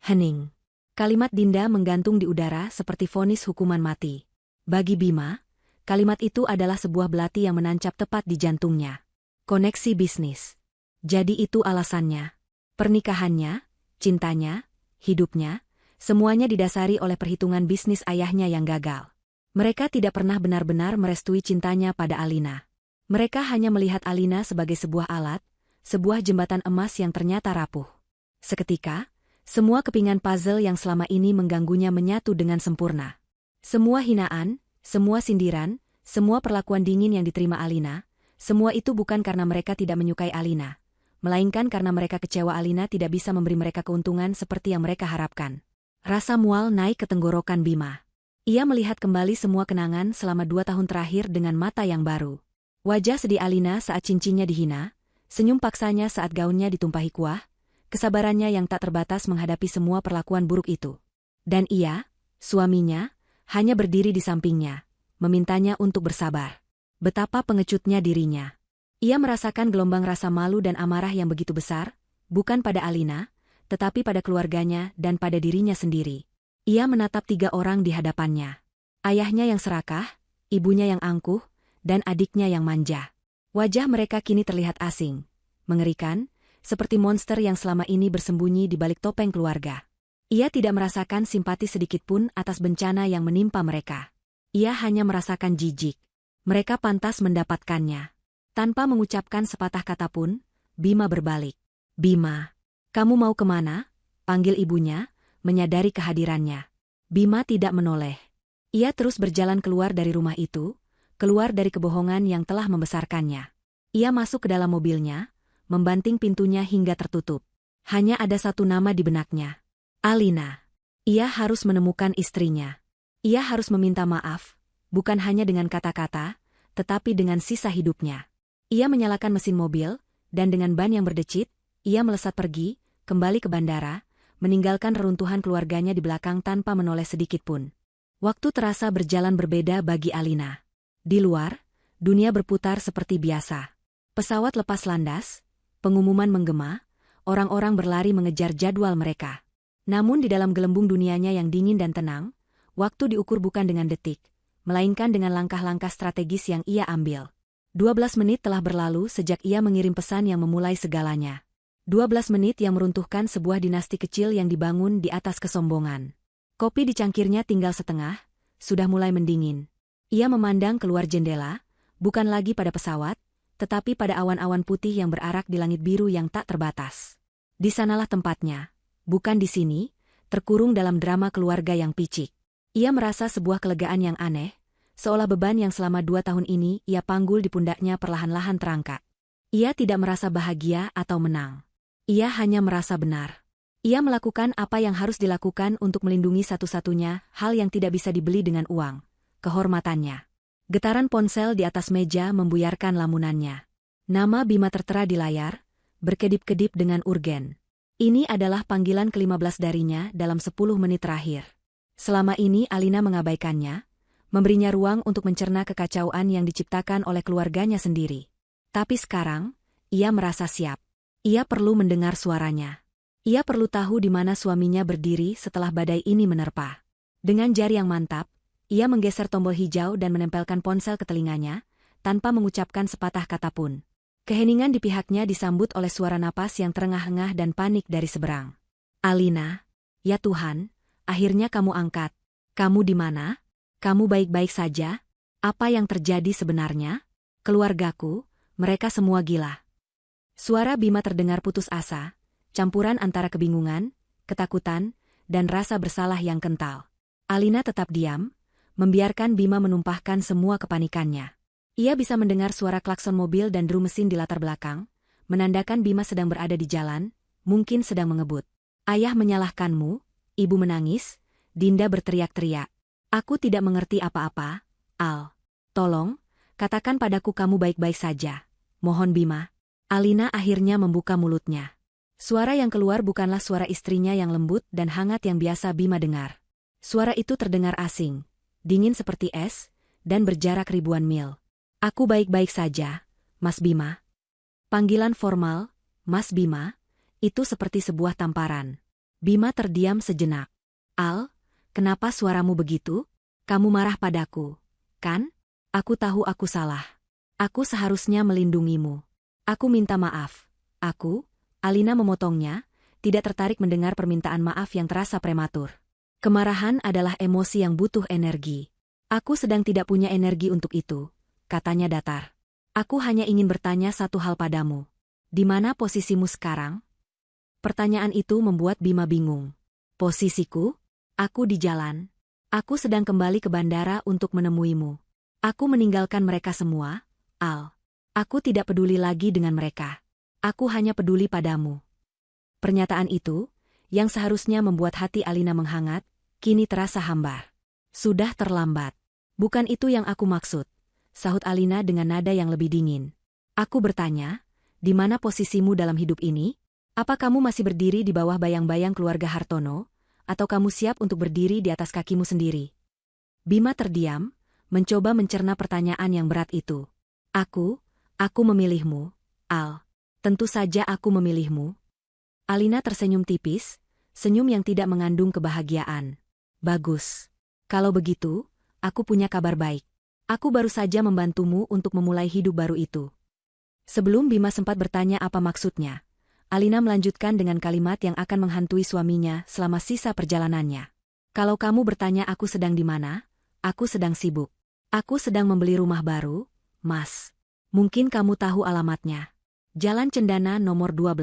Hening. Kalimat Dinda menggantung di udara seperti vonis hukuman mati. Bagi Bima, kalimat itu adalah sebuah belati yang menancap tepat di jantungnya. Koneksi bisnis. Jadi itu alasannya. Pernikahannya, cintanya, hidupnya, semuanya didasari oleh perhitungan bisnis ayahnya yang gagal. Mereka tidak pernah benar-benar merestui cintanya pada Alina. Mereka hanya melihat Alina sebagai sebuah alat, sebuah jembatan emas yang ternyata rapuh. Seketika, semua kepingan puzzle yang selama ini mengganggunya menyatu dengan sempurna. Semua hinaan, semua sindiran, semua perlakuan dingin yang diterima Alina, semua itu bukan karena mereka tidak menyukai Alina, melainkan karena mereka kecewa Alina tidak bisa memberi mereka keuntungan seperti yang mereka harapkan. Rasa mual naik ke tenggorokan Bima. Ia melihat kembali semua kenangan selama 2 tahun terakhir dengan mata yang baru. Wajah sedih Alina saat cincinnya dihina, senyum paksanya saat gaunnya ditumpahi kuah, kesabarannya yang tak terbatas menghadapi semua perlakuan buruk itu. Dan ia, suaminya, hanya berdiri di sampingnya, memintanya untuk bersabar. Betapa pengecutnya dirinya. Ia merasakan gelombang rasa malu dan amarah yang begitu besar, bukan pada Alina, tetapi pada keluarganya dan pada dirinya sendiri. Ia menatap 3 orang di hadapannya. Ayahnya yang serakah, ibunya yang angkuh, dan adiknya yang manja. Wajah mereka kini terlihat asing, mengerikan, seperti monster yang selama ini bersembunyi di balik topeng keluarga. Ia tidak merasakan simpati sedikitpun atas bencana yang menimpa mereka. Ia hanya merasakan jijik. Mereka pantas mendapatkannya. Tanpa mengucapkan sepatah kata pun, Bima berbalik. Bima, kamu mau kemana? Panggil ibunya, menyadari kehadirannya. Bima tidak menoleh. Ia terus berjalan keluar dari rumah itu, keluar dari kebohongan yang telah membesarkannya. Ia masuk ke dalam mobilnya, membanting pintunya hingga tertutup. Hanya ada satu nama di benaknya. Alina. Ia harus menemukan istrinya. Ia harus meminta maaf, bukan hanya dengan kata-kata, tetapi dengan sisa hidupnya. Ia menyalakan mesin mobil, dan dengan ban yang berdecit, ia melesat pergi, kembali ke bandara, meninggalkan reruntuhan keluarganya di belakang tanpa menoleh sedikitpun. Waktu terasa berjalan berbeda bagi Alina. Di luar, dunia berputar seperti biasa. Pesawat lepas landas, pengumuman menggema, orang-orang berlari mengejar jadwal mereka. Namun di dalam gelembung dunianya yang dingin dan tenang, waktu diukur bukan dengan detik, melainkan dengan langkah-langkah strategis yang ia ambil. 12 menit telah berlalu sejak ia mengirim pesan yang memulai segalanya. 12 menit yang meruntuhkan sebuah dinasti kecil yang dibangun di atas kesombongan. Kopi di cangkirnya tinggal setengah, sudah mulai mendingin. Ia memandang keluar jendela, bukan lagi pada pesawat, tetapi pada awan-awan putih yang berarak di langit biru yang tak terbatas. Di sanalah tempatnya, bukan di sini, terkurung dalam drama keluarga yang picik. Ia merasa sebuah kelegaan yang aneh, seolah beban yang selama 2 tahun ini ia panggul di pundaknya perlahan-lahan terangkat. Ia tidak merasa bahagia atau menang. Ia hanya merasa benar. Ia melakukan apa yang harus dilakukan untuk melindungi satu-satunya hal yang tidak bisa dibeli dengan uang, kehormatannya. Getaran ponsel di atas meja membuyarkan lamunannya. Nama Bima tertera di layar, berkedip-kedip dengan urgen. Ini adalah panggilan ke-15 darinya dalam 10 menit terakhir. Selama ini Alina mengabaikannya, memberinya ruang untuk mencerna kekacauan yang diciptakan oleh keluarganya sendiri. Tapi sekarang, ia merasa siap. Ia perlu mendengar suaranya. Ia perlu tahu di mana suaminya berdiri setelah badai ini menerpa. Dengan jari yang mantap, ia menggeser tombol hijau dan menempelkan ponsel ke telinganya, tanpa mengucapkan sepatah kata pun. Keheningan di pihaknya disambut oleh suara napas yang terengah-engah dan panik dari seberang. Alina, ya Tuhan, akhirnya kamu angkat. Kamu di mana? Kamu baik-baik saja? Apa yang terjadi sebenarnya? Keluargaku, mereka semua gila. Suara Bima terdengar putus asa, campuran antara kebingungan, ketakutan, dan rasa bersalah yang kental. Alina tetap diam, membiarkan Bima menumpahkan semua kepanikannya. Ia bisa mendengar suara klakson mobil dan drum mesin di latar belakang, menandakan Bima sedang berada di jalan, mungkin sedang mengebut. Ayah menyalahkanmu, ibu menangis, Dinda berteriak-teriak. Aku tidak mengerti apa-apa, Al. Tolong, katakan padaku kamu baik-baik saja. Mohon Bima. Alina akhirnya membuka mulutnya. Suara yang keluar bukanlah suara istrinya yang lembut dan hangat yang biasa Bima dengar. Suara itu terdengar asing, dingin seperti es, dan berjarak ribuan mil. Aku baik-baik saja, Mas Bima. Panggilan formal, Mas Bima, itu seperti sebuah tamparan. Bima terdiam sejenak. Al, kenapa suaramu begitu? Kamu marah padaku, kan? Aku tahu aku salah. Aku seharusnya melindungimu. Aku minta maaf. Alina memotongnya, tidak tertarik mendengar permintaan maaf yang terasa prematur. Kemarahan adalah emosi yang butuh energi. Aku sedang tidak punya energi untuk itu, katanya datar. Aku hanya ingin bertanya satu hal padamu. Di mana posisimu sekarang? Pertanyaan itu membuat Bima bingung. Posisiku? Aku di jalan. Aku sedang kembali ke bandara untuk menemuimu. Aku meninggalkan mereka semua, Al. Aku tidak peduli lagi dengan mereka. Aku hanya peduli padamu. Pernyataan itu, yang seharusnya membuat hati Alina menghangat, kini terasa hambar. Sudah terlambat. Bukan itu yang aku maksud, sahut Alina dengan nada yang lebih dingin. Aku bertanya, di mana posisimu dalam hidup ini? Apa kamu masih berdiri di bawah bayang-bayang keluarga Hartono, atau kamu siap untuk berdiri di atas kakimu sendiri? Bima terdiam, mencoba mencerna pertanyaan yang berat itu. Aku memilihmu, Al. Tentu saja aku memilihmu. Alina tersenyum tipis, senyum yang tidak mengandung kebahagiaan. Bagus. Kalau begitu, aku punya kabar baik. Aku baru saja membantumu untuk memulai hidup baru itu. Sebelum Bima sempat bertanya apa maksudnya, Alina melanjutkan dengan kalimat yang akan menghantui suaminya selama sisa perjalanannya. Kalau kamu bertanya aku sedang di mana, aku sedang sibuk. Aku sedang membeli rumah baru, Mas. Mungkin kamu tahu alamatnya. Jalan Cendana nomor 12.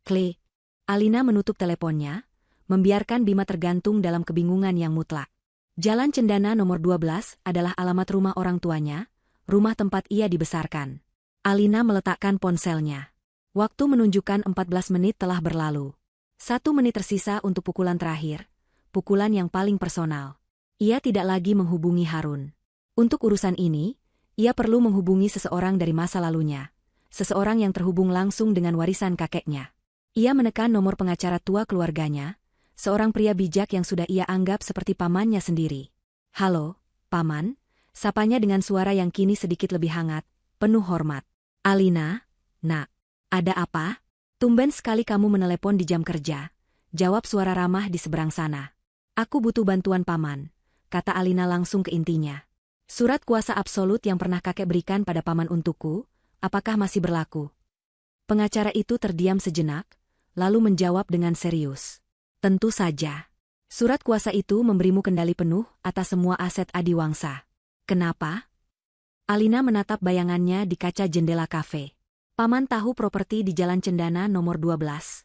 Klik. Alina menutup teleponnya, membiarkan Bima tergantung dalam kebingungan yang mutlak. Jalan Cendana nomor 12 adalah alamat rumah orang tuanya, rumah tempat ia dibesarkan. Alina meletakkan ponselnya. Waktu menunjukkan 14 menit telah berlalu. 1 menit tersisa untuk pukulan terakhir, pukulan yang paling personal. Ia tidak lagi menghubungi Harun. Untuk urusan ini, ia perlu menghubungi seseorang dari masa lalunya. Seseorang yang terhubung langsung dengan warisan kakeknya. Ia menekan nomor pengacara tua keluarganya, seorang pria bijak yang sudah ia anggap seperti pamannya sendiri. Halo, Paman, sapanya dengan suara yang kini sedikit lebih hangat, penuh hormat. Alina, nak, ada apa? Tumben sekali kamu menelepon di jam kerja, jawab suara ramah di seberang sana. Aku butuh bantuan Paman, kata Alina langsung ke intinya. Surat kuasa absolut yang pernah kakek berikan pada Paman untukku, apakah masih berlaku? Pengacara itu terdiam sejenak, lalu menjawab dengan serius. Tentu saja. Surat kuasa itu memberimu kendali penuh atas semua aset Adiwangsa. Kenapa? Alina menatap bayangannya di kaca jendela kafe. Paman tahu properti di Jalan Cendana nomor 12.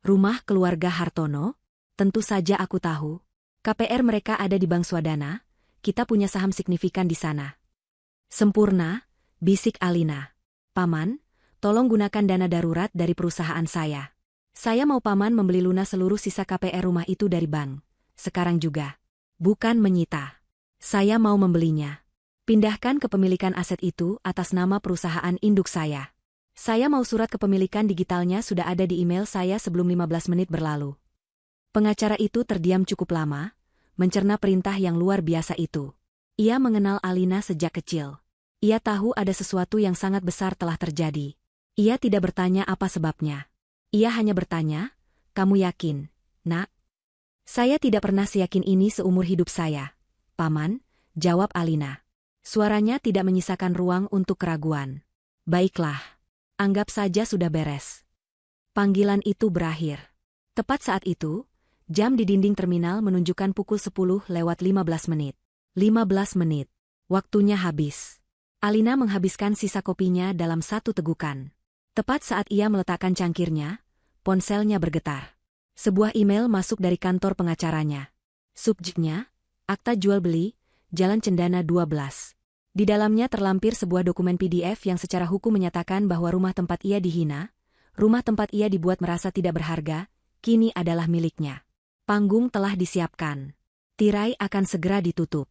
Rumah keluarga Hartono? Tentu saja aku tahu. KPR mereka ada di Bank Swadana, kita punya saham signifikan di sana. Sempurna, bisik Alina. Paman, tolong gunakan dana darurat dari perusahaan saya. Saya mau Paman membeli lunas seluruh sisa KPR rumah itu dari bank. Sekarang juga. Bukan menyita. Saya mau membelinya. Pindahkan kepemilikan aset itu atas nama perusahaan induk saya. Saya mau surat kepemilikan digitalnya sudah ada di email saya sebelum 15 menit berlalu. Pengacara itu terdiam cukup lama, mencerna perintah yang luar biasa itu. Ia mengenal Alina sejak kecil. Ia tahu ada sesuatu yang sangat besar telah terjadi. Ia tidak bertanya apa sebabnya. Ia hanya bertanya, "Kamu yakin, Nak?" "Saya tidak pernah seyakin ini seumur hidup saya, Paman," jawab Alina. Suaranya tidak menyisakan ruang untuk keraguan. "Baiklah. Anggap saja sudah beres." Panggilan itu berakhir. Tepat saat itu, jam di dinding terminal menunjukkan pukul 10 lewat 15 menit. 15 menit. Waktunya habis. Alina menghabiskan sisa kopinya dalam satu tegukan. Tepat saat ia meletakkan cangkirnya, ponselnya bergetar. Sebuah email masuk dari kantor pengacaranya. Subjeknya, akta jual beli, Jalan Cendana 12. Di dalamnya terlampir sebuah dokumen PDF yang secara hukum menyatakan bahwa rumah tempat ia dihina, rumah tempat ia dibuat merasa tidak berharga, kini adalah miliknya. Panggung telah disiapkan. Tirai akan segera ditutup.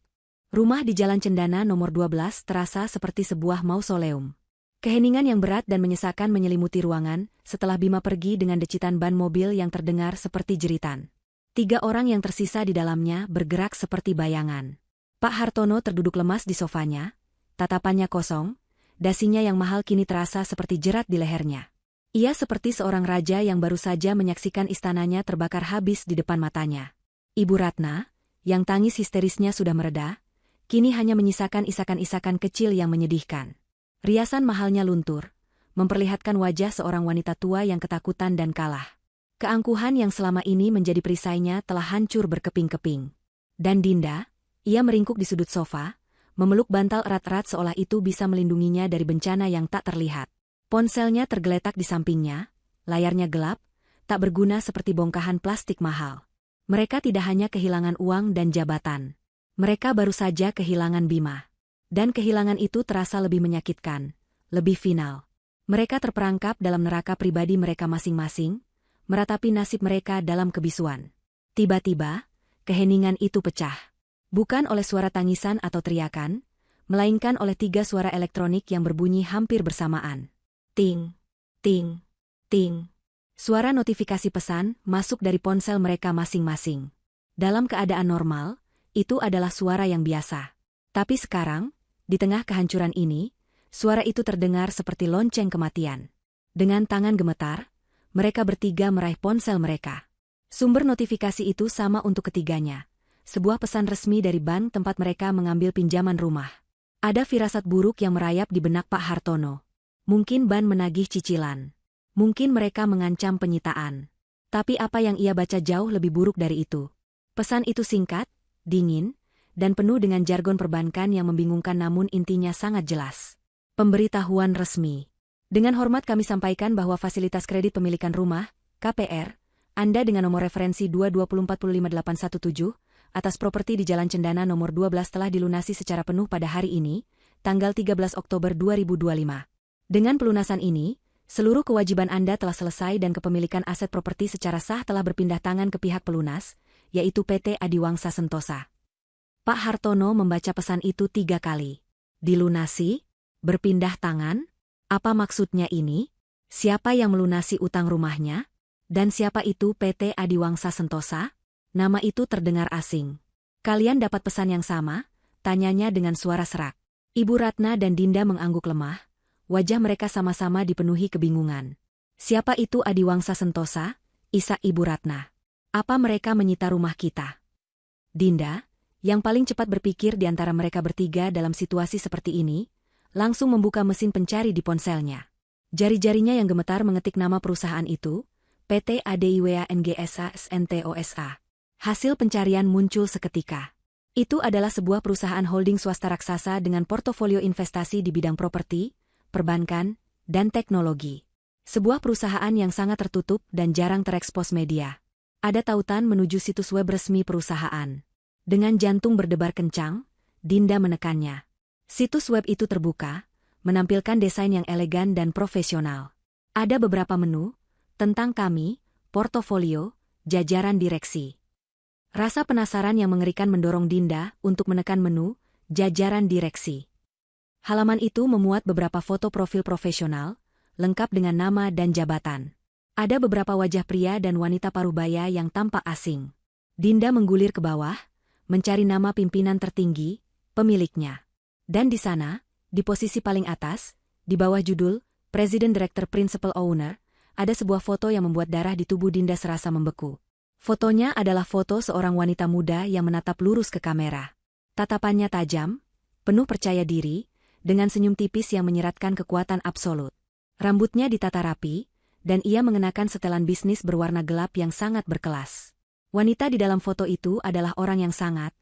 Rumah di Jalan Cendana nomor 12 terasa seperti sebuah mausoleum. Keheningan yang berat dan menyesakan menyelimuti ruangan setelah Bima pergi dengan decitan ban mobil yang terdengar seperti jeritan. 3 orang yang tersisa di dalamnya bergerak seperti bayangan. Pak Hartono terduduk lemas di sofanya, tatapannya kosong, dasinya yang mahal kini terasa seperti jerat di lehernya. Ia seperti seorang raja yang baru saja menyaksikan istananya terbakar habis di depan matanya. Ibu Ratna, yang tangis histerisnya sudah mereda, kini hanya menyisakan isakan-isakan kecil yang menyedihkan. Riasan mahalnya luntur, memperlihatkan wajah seorang wanita tua yang ketakutan dan kalah. Keangkuhan yang selama ini menjadi perisainya telah hancur berkeping-keping. Dan Dinda, ia meringkuk di sudut sofa, memeluk bantal erat-erat seolah itu bisa melindunginya dari bencana yang tak terlihat. Ponselnya tergeletak di sampingnya, layarnya gelap, tak berguna seperti bongkahan plastik mahal. Mereka tidak hanya kehilangan uang dan jabatan. Mereka baru saja kehilangan Bima. Dan kehilangan itu terasa lebih menyakitkan, lebih final. Mereka terperangkap dalam neraka pribadi mereka masing-masing, meratapi nasib mereka dalam kebisuan. Tiba-tiba, keheningan itu pecah. Bukan oleh suara tangisan atau teriakan, melainkan oleh 3 suara elektronik yang berbunyi hampir bersamaan. Ting, ting, ting. Suara notifikasi pesan masuk dari ponsel mereka masing-masing. Dalam keadaan normal, itu adalah suara yang biasa. Tapi sekarang, di tengah kehancuran ini, suara itu terdengar seperti lonceng kematian. Dengan tangan gemetar, mereka bertiga meraih ponsel mereka. Sumber notifikasi itu sama untuk ketiganya. Sebuah pesan resmi dari bank tempat mereka mengambil pinjaman rumah. Ada firasat buruk yang merayap di benak Pak Hartono. Mungkin bank menagih cicilan. Mungkin mereka mengancam penyitaan. Tapi apa yang ia baca jauh lebih buruk dari itu. Pesan itu singkat, dingin, dan penuh dengan jargon perbankan yang membingungkan namun intinya sangat jelas. Pemberitahuan resmi. Dengan hormat kami sampaikan bahwa fasilitas kredit pemilikan rumah, KPR, Anda dengan nomor referensi 220455817, atas properti di Jalan Cendana nomor 12 telah dilunasi secara penuh pada hari ini, tanggal 13 Oktober 2025. Dengan pelunasan ini, seluruh kewajiban Anda telah selesai dan kepemilikan aset properti secara sah telah berpindah tangan ke pihak pelunas, yaitu PT Adiwangsa Sentosa. Pak Hartono membaca pesan itu 3 kali. Dilunasi? Berpindah tangan? Apa maksudnya ini? Siapa yang melunasi utang rumahnya? Dan siapa itu PT Adiwangsa Sentosa? Nama itu terdengar asing. Kalian dapat pesan yang sama? Tanyanya dengan suara serak. Ibu Ratna dan Dinda mengangguk lemah, wajah mereka sama-sama dipenuhi kebingungan. Siapa itu Adiwangsa Sentosa? Isak Ibu Ratna. Apa mereka menyita rumah kita? Dinda, yang paling cepat berpikir di antara mereka bertiga dalam situasi seperti ini, langsung membuka mesin pencari di ponselnya. Jari-jarinya yang gemetar mengetik nama perusahaan itu, PT Adiwangsa Sentosa. Hasil pencarian muncul seketika. Itu adalah sebuah perusahaan holding swasta raksasa dengan portofolio investasi di bidang properti, perbankan, dan teknologi. Sebuah perusahaan yang sangat tertutup dan jarang terekspos media. Ada tautan menuju situs web resmi perusahaan. Dengan jantung berdebar kencang, Dinda menekannya. Situs web itu terbuka, menampilkan desain yang elegan dan profesional. Ada beberapa menu, tentang kami, portofolio, jajaran direksi. Rasa penasaran yang mengerikan mendorong Dinda untuk menekan menu, jajaran direksi. Halaman itu memuat beberapa foto profil profesional, lengkap dengan nama dan jabatan. Ada beberapa wajah pria dan wanita parubaya yang tampak asing. Dinda menggulir ke bawah, mencari nama pimpinan tertinggi, pemiliknya. Dan di sana, di posisi paling atas, di bawah judul, President Director Principal Owner, ada sebuah foto yang membuat darah di tubuh Dinda serasa membeku. Fotonya adalah foto seorang wanita muda yang menatap lurus ke kamera. Tatapannya tajam, penuh percaya diri, dengan senyum tipis yang menyeratkan kekuatan absolut. Rambutnya ditata rapi, dan ia mengenakan setelan bisnis berwarna gelap yang sangat berkelas. Wanita di dalam foto itu adalah orang yang sangat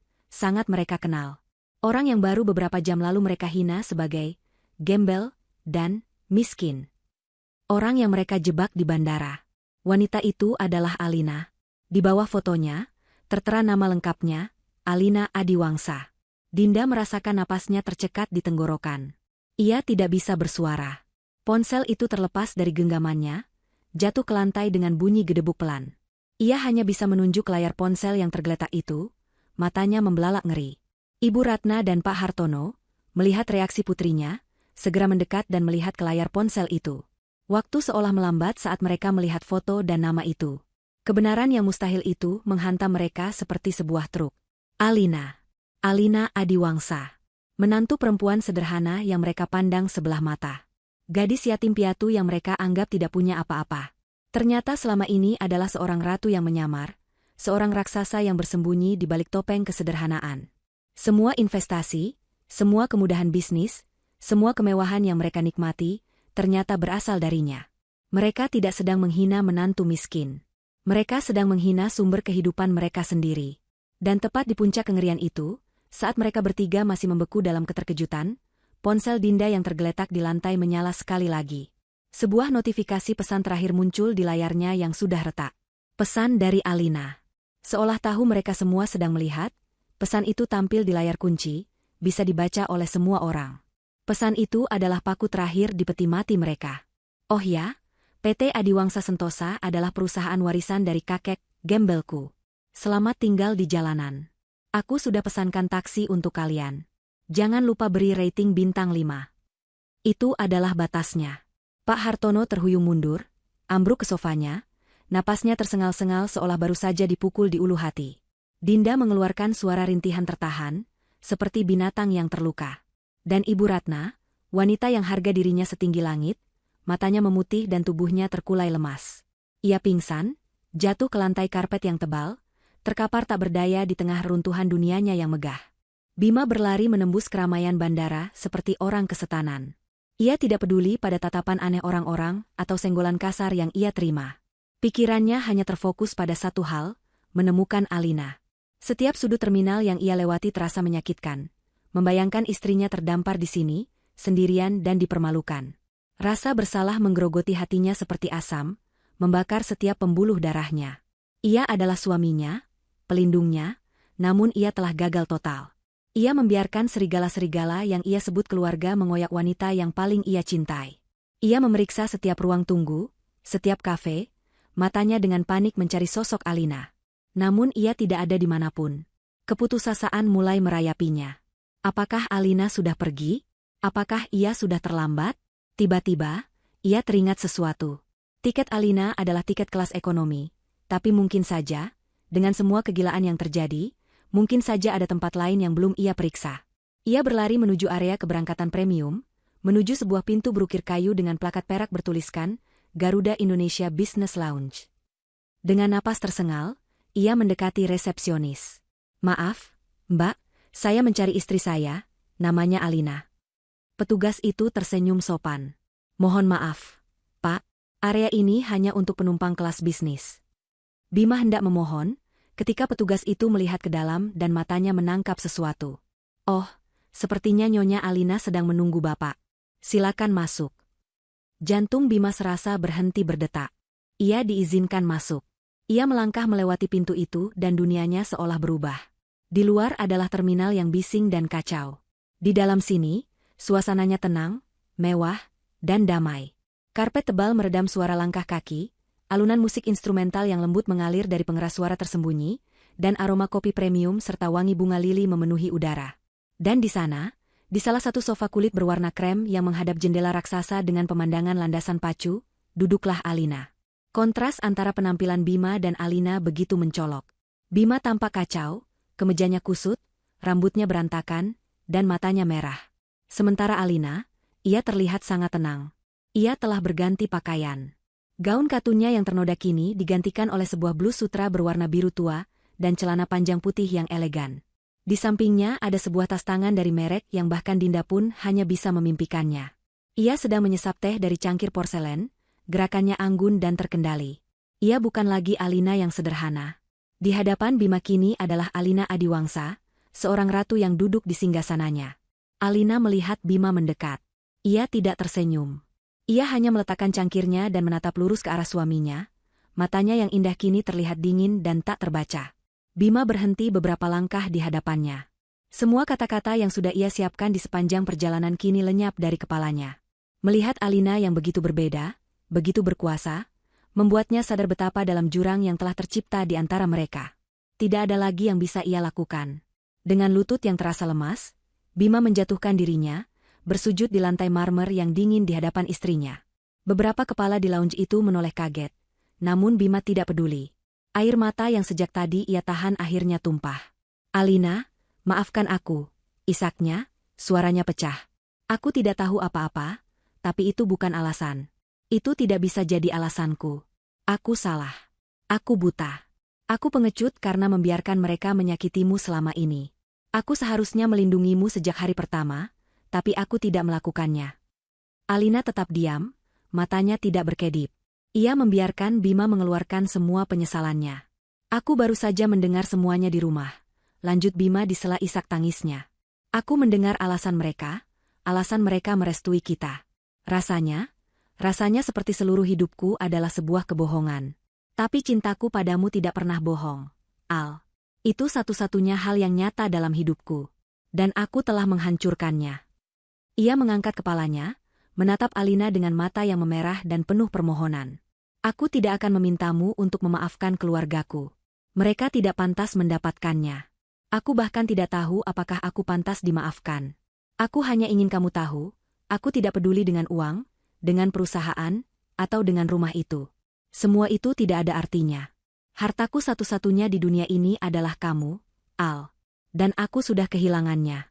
mereka kenal. Orang yang baru beberapa jam lalu mereka hina sebagai gembel dan miskin. Orang yang mereka jebak di bandara. Wanita itu adalah Alina. Di bawah fotonya, tertera nama lengkapnya, Alina Adiwangsa. Dinda merasakan napasnya tercekat di tenggorokan. Ia tidak bisa bersuara. Ponsel itu terlepas dari genggamannya, jatuh ke lantai dengan bunyi gedebuk pelan. Ia hanya bisa menunjuk layar ponsel yang tergeletak itu, matanya membelalak ngeri. Ibu Ratna dan Pak Hartono, melihat reaksi putrinya, segera mendekat dan melihat ke layar ponsel itu. Waktu seolah melambat saat mereka melihat foto dan nama itu. Kebenaran yang mustahil itu menghantam mereka seperti sebuah truk. Alina Adiwangsa. Menantu perempuan sederhana yang mereka pandang sebelah mata. Gadis yatim piatu yang mereka anggap tidak punya apa-apa. Ternyata selama ini adalah seorang ratu yang menyamar, seorang raksasa yang bersembunyi di balik topeng kesederhanaan. Semua investasi, semua kemudahan bisnis, semua kemewahan yang mereka nikmati, ternyata berasal darinya. Mereka tidak sedang menghina menantu miskin. Mereka sedang menghina sumber kehidupan mereka sendiri. Dan tepat di puncak kengerian itu, saat mereka bertiga masih membeku dalam keterkejutan, ponsel Dinda yang tergeletak di lantai menyala sekali lagi. Sebuah notifikasi pesan terakhir muncul di layarnya yang sudah retak. Pesan dari Alina. Seolah tahu mereka semua sedang melihat, pesan itu tampil di layar kunci, bisa dibaca oleh semua orang. Pesan itu adalah paku terakhir di peti mati mereka. Oh ya, PT Adiwangsa Sentosa adalah perusahaan warisan dari kakek gembelku. Selamat tinggal di jalanan. Aku sudah pesankan taksi untuk kalian. Jangan lupa beri rating bintang 5. Itu adalah batasnya. Pak Hartono terhuyung mundur, ambruk ke sofanya, napasnya tersengal-sengal seolah baru saja dipukul di ulu hati. Dinda mengeluarkan suara rintihan tertahan, seperti binatang yang terluka. Dan Ibu Ratna, wanita yang harga dirinya setinggi langit, matanya memutih dan tubuhnya terkulai lemas. Ia pingsan, jatuh ke lantai karpet yang tebal, terkapar tak berdaya di tengah runtuhan dunianya yang megah. Bima berlari menembus keramaian bandara seperti orang kesetanan. Ia tidak peduli pada tatapan aneh orang-orang atau senggolan kasar yang ia terima. Pikirannya hanya terfokus pada satu hal, menemukan Alina. Setiap sudut terminal yang ia lewati terasa menyakitkan. Membayangkan istrinya terdampar di sini, sendirian dan dipermalukan. Rasa bersalah menggerogoti hatinya seperti asam, membakar setiap pembuluh darahnya. Ia adalah suaminya, pelindungnya, namun ia telah gagal total. Ia membiarkan serigala-serigala yang ia sebut keluarga mengoyak wanita yang paling ia cintai. Ia memeriksa setiap ruang tunggu, setiap kafe, matanya dengan panik mencari sosok Alina. Namun ia tidak ada dimanapun. Keputusasaan mulai merayapinya. Apakah Alina sudah pergi? Apakah ia sudah terlambat? Tiba-tiba, ia teringat sesuatu. Tiket Alina adalah tiket kelas ekonomi, tapi mungkin saja, dengan semua kegilaan yang terjadi, mungkin saja ada tempat lain yang belum ia periksa. Ia berlari menuju area keberangkatan premium, menuju sebuah pintu berukir kayu dengan plakat perak bertuliskan, Garuda Indonesia Business Lounge. Dengan napas tersengal, ia mendekati resepsionis. Maaf, Mbak, saya mencari istri saya, namanya Alina. Petugas itu tersenyum sopan. Mohon maaf, Pak, area ini hanya untuk penumpang kelas bisnis. Bima hendak memohon, ketika petugas itu melihat ke dalam dan matanya menangkap sesuatu. Oh, sepertinya Nyonya Alina sedang menunggu Bapak. Silakan masuk. Jantung Bima serasa berhenti berdetak. Ia diizinkan masuk. Ia melangkah melewati pintu itu dan dunianya seolah berubah. Di luar adalah terminal yang bising dan kacau. Di dalam sini, suasananya tenang, mewah, dan damai. Karpet tebal meredam suara langkah kaki, alunan musik instrumental yang lembut mengalir dari pengeras suara tersembunyi, dan aroma kopi premium serta wangi bunga lili memenuhi udara. Dan di sana, di salah satu sofa kulit berwarna krem yang menghadap jendela raksasa dengan pemandangan landasan pacu, duduklah Alina. Kontras antara penampilan Bima dan Alina begitu mencolok. Bima tampak kacau, kemejanya kusut, rambutnya berantakan, dan matanya merah. Sementara Alina, ia terlihat sangat tenang. Ia telah berganti pakaian. Gaun katunnya yang ternoda kini digantikan oleh sebuah blus sutra berwarna biru tua dan celana panjang putih yang elegan. Di sampingnya ada sebuah tas tangan dari merek yang bahkan Dinda pun hanya bisa memimpikannya. Ia sedang menyesap teh dari cangkir porselen, gerakannya anggun dan terkendali. Ia bukan lagi Alina yang sederhana. Di hadapan Bima kini adalah Alina Adiwangsa, seorang ratu yang duduk di singgasananya. Alina melihat Bima mendekat. Ia tidak tersenyum. Ia hanya meletakkan cangkirnya dan menatap lurus ke arah suaminya. Matanya yang indah kini terlihat dingin dan tak terbaca. Bima berhenti beberapa langkah di hadapannya. Semua kata-kata yang sudah ia siapkan di sepanjang perjalanan kini lenyap dari kepalanya. Melihat Alina yang begitu berbeda, begitu berkuasa, membuatnya sadar betapa dalam jurang yang telah tercipta di antara mereka. Tidak ada lagi yang bisa ia lakukan. Dengan lutut yang terasa lemas, Bima menjatuhkan dirinya, bersujud di lantai marmer yang dingin di hadapan istrinya. Beberapa kepala di lounge itu menoleh kaget, namun Bima tidak peduli. Air mata yang sejak tadi ia tahan akhirnya tumpah. "Alina, maafkan aku," isaknya, suaranya pecah. "Aku tidak tahu apa-apa, tapi itu bukan alasan. Itu tidak bisa jadi alasanku. Aku salah. Aku buta. Aku pengecut karena membiarkan mereka menyakitimu selama ini. Aku seharusnya melindungimu sejak hari pertama, tapi aku tidak melakukannya." Alina tetap diam, matanya tidak berkedip. Ia membiarkan Bima mengeluarkan semua penyesalannya. "Aku baru saja mendengar semuanya di rumah," lanjut Bima di sela isak tangisnya. "Aku mendengar alasan mereka merestui kita. Rasanya seperti seluruh hidupku adalah sebuah kebohongan. Tapi cintaku padamu tidak pernah bohong, Al. Itu satu-satunya hal yang nyata dalam hidupku. Dan aku telah menghancurkannya." Ia mengangkat kepalanya, menatap Alina dengan mata yang memerah dan penuh permohonan. "Aku tidak akan memintamu untuk memaafkan keluargaku. Mereka tidak pantas mendapatkannya. Aku bahkan tidak tahu apakah aku pantas dimaafkan. Aku hanya ingin kamu tahu, aku tidak peduli dengan uang, dengan perusahaan, atau dengan rumah itu. Semua itu tidak ada artinya. Hartaku satu-satunya di dunia ini adalah kamu, Al. Dan aku sudah kehilangannya."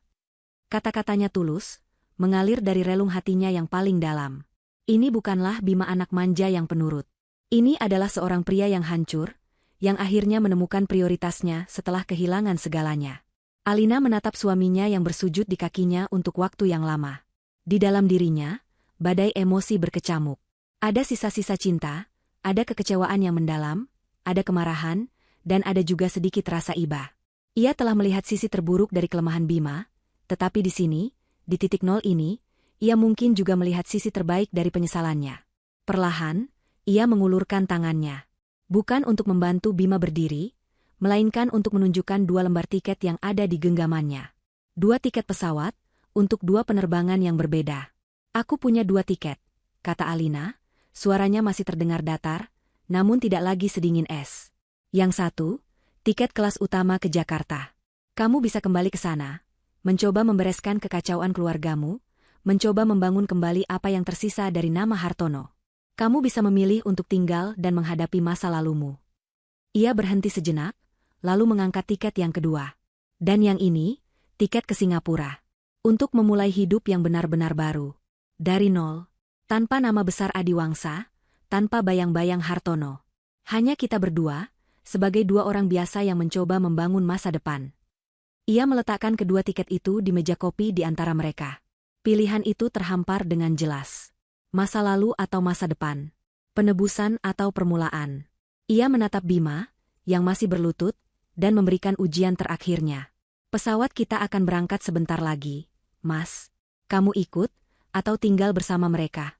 Kata-katanya tulus, mengalir dari relung hatinya yang paling dalam. Ini bukanlah Bima anak manja yang penurut. Ini adalah seorang pria yang hancur, yang akhirnya menemukan prioritasnya setelah kehilangan segalanya. Alina menatap suaminya yang bersujud di kakinya untuk waktu yang lama. Di dalam dirinya, badai emosi berkecamuk. Ada sisa-sisa cinta, ada kekecewaan yang mendalam, ada kemarahan, dan ada juga sedikit rasa iba. Ia telah melihat sisi terburuk dari kelemahan Bima, tetapi di sini, di titik nol ini, ia mungkin juga melihat sisi terbaik dari penyesalannya. Perlahan, ia mengulurkan tangannya. Bukan untuk membantu Bima berdiri, melainkan untuk menunjukkan 2 lembar tiket yang ada di genggamannya. 2 tiket pesawat, untuk 2 penerbangan yang berbeda. "Aku punya 2 tiket," kata Alina, suaranya masih terdengar datar, namun tidak lagi sedingin es. "Yang satu, tiket kelas utama ke Jakarta. Kamu bisa kembali ke sana, mencoba membereskan kekacauan keluargamu, mencoba membangun kembali apa yang tersisa dari nama Hartono. Kamu bisa memilih untuk tinggal dan menghadapi masa lalumu." Ia berhenti sejenak, lalu mengangkat tiket yang kedua. "Dan yang ini, tiket ke Singapura. Untuk memulai hidup yang benar-benar baru. Dari nol, tanpa nama besar Adiwangsa, tanpa bayang-bayang Hartono. Hanya kita berdua, sebagai 2 orang biasa yang mencoba membangun masa depan." Ia meletakkan kedua tiket itu di meja kopi di antara mereka. Pilihan itu terhampar dengan jelas. Masa lalu atau masa depan. Penebusan atau permulaan. Ia menatap Bima, yang masih berlutut, dan memberikan ujian terakhirnya. "Pesawat kita akan berangkat sebentar lagi, Mas. Kamu ikut, atau tinggal bersama mereka?"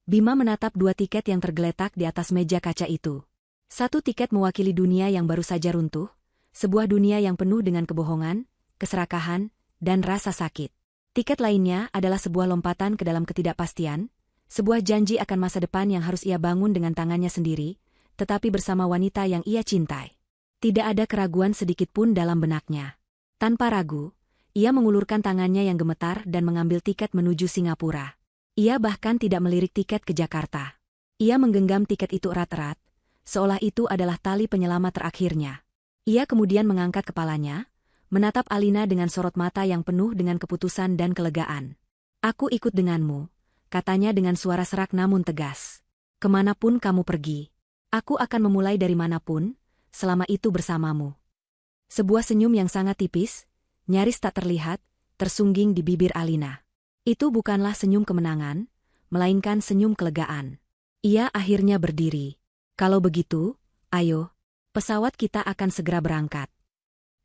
Bima menatap 2 tiket yang tergeletak di atas meja kaca itu. 1 tiket mewakili dunia yang baru saja runtuh, sebuah dunia yang penuh dengan kebohongan, keserakahan, dan rasa sakit. Tiket lainnya adalah sebuah lompatan ke dalam ketidakpastian, sebuah janji akan masa depan yang harus ia bangun dengan tangannya sendiri, tetapi bersama wanita yang ia cintai. Tidak ada keraguan sedikit pun dalam benaknya. Tanpa ragu, Ia mengulurkan tangannya yang gemetar dan mengambil tiket menuju Singapura. Ia bahkan tidak melirik tiket ke Jakarta. Ia menggenggam tiket itu erat-erat, seolah itu adalah tali penyelamat terakhirnya. Ia kemudian mengangkat kepalanya, menatap Alina dengan sorot mata yang penuh dengan keputusan dan kelegaan. "Aku ikut denganmu," katanya dengan suara serak namun tegas. "Kemanapun kamu pergi, aku akan memulai dari manapun, selama itu bersamamu." Sebuah senyum yang sangat tipis, nyaris tak terlihat, tersungging di bibir Alina. Itu bukanlah senyum kemenangan, melainkan senyum kelegaan. Ia akhirnya berdiri. "Kalau begitu, ayo, pesawat kita akan segera berangkat."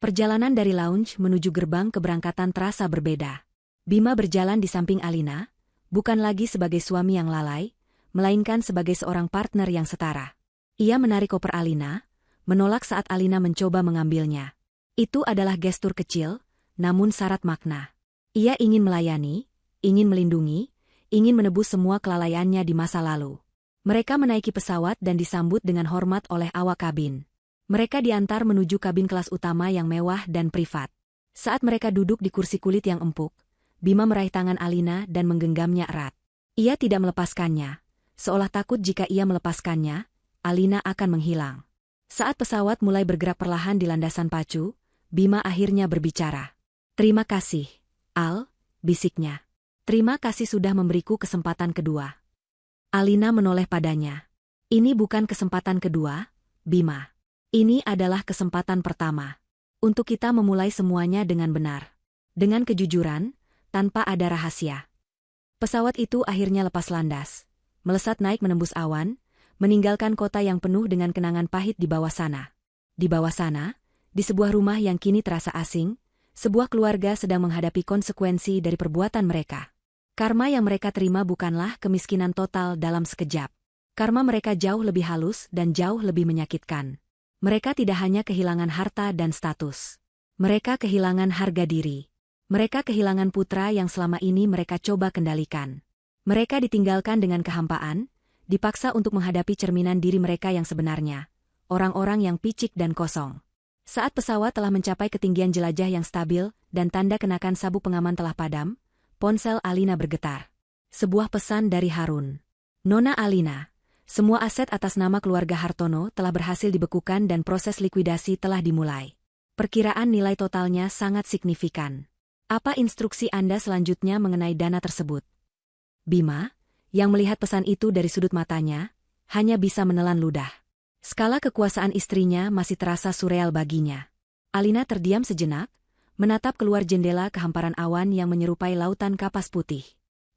Perjalanan dari lounge menuju gerbang keberangkatan terasa berbeda. Bima berjalan di samping Alina, bukan lagi sebagai suami yang lalai, melainkan sebagai seorang partner yang setara. Ia menarik koper Alina, menolak saat Alina mencoba mengambilnya. Itu adalah gestur kecil, namun syarat makna. Ia ingin melayani, ingin melindungi, ingin menebus semua kelalaiannya di masa lalu. Mereka menaiki pesawat dan disambut dengan hormat oleh awak kabin. Mereka diantar menuju kabin kelas utama yang mewah dan privat. Saat mereka duduk di kursi kulit yang empuk, Bima meraih tangan Alina dan menggenggamnya erat. Ia tidak melepaskannya, seolah takut jika ia melepaskannya, Alina akan menghilang. Saat pesawat mulai bergerak perlahan di landasan pacu, Bima akhirnya berbicara. "Terima kasih, Al," bisiknya. "Terima kasih sudah memberiku kesempatan kedua." Alina menoleh padanya. "Ini bukan kesempatan kedua, Bima. Ini adalah kesempatan pertama. Untuk kita memulai semuanya dengan benar. Dengan kejujuran, tanpa ada rahasia." Pesawat itu akhirnya lepas landas, melesat naik menembus awan, meninggalkan kota yang penuh dengan kenangan pahit di bawah sana. Di bawah sana, di sebuah rumah yang kini terasa asing, sebuah keluarga sedang menghadapi konsekuensi dari perbuatan mereka. Karma yang mereka terima bukanlah kemiskinan total dalam sekejap. Karma mereka jauh lebih halus dan jauh lebih menyakitkan. Mereka tidak hanya kehilangan harta dan status. Mereka kehilangan harga diri. Mereka kehilangan putra yang selama ini mereka coba kendalikan. Mereka ditinggalkan dengan kehampaan, dipaksa untuk menghadapi cerminan diri mereka yang sebenarnya. Orang-orang yang picik dan kosong. Saat pesawat telah mencapai ketinggian jelajah yang stabil dan tanda kenakan sabuk pengaman telah padam, ponsel Alina bergetar. Sebuah pesan dari Harun. "Nona Alina, semua aset atas nama keluarga Hartono telah berhasil dibekukan dan proses likuidasi telah dimulai. Perkiraan nilai totalnya sangat signifikan. Apa instruksi Anda selanjutnya mengenai dana tersebut?" Bima, yang melihat pesan itu dari sudut matanya, hanya bisa menelan ludah. Skala kekuasaan istrinya masih terasa surreal baginya. Alina terdiam sejenak, menatap keluar jendela ke hamparan awan yang menyerupai lautan kapas putih.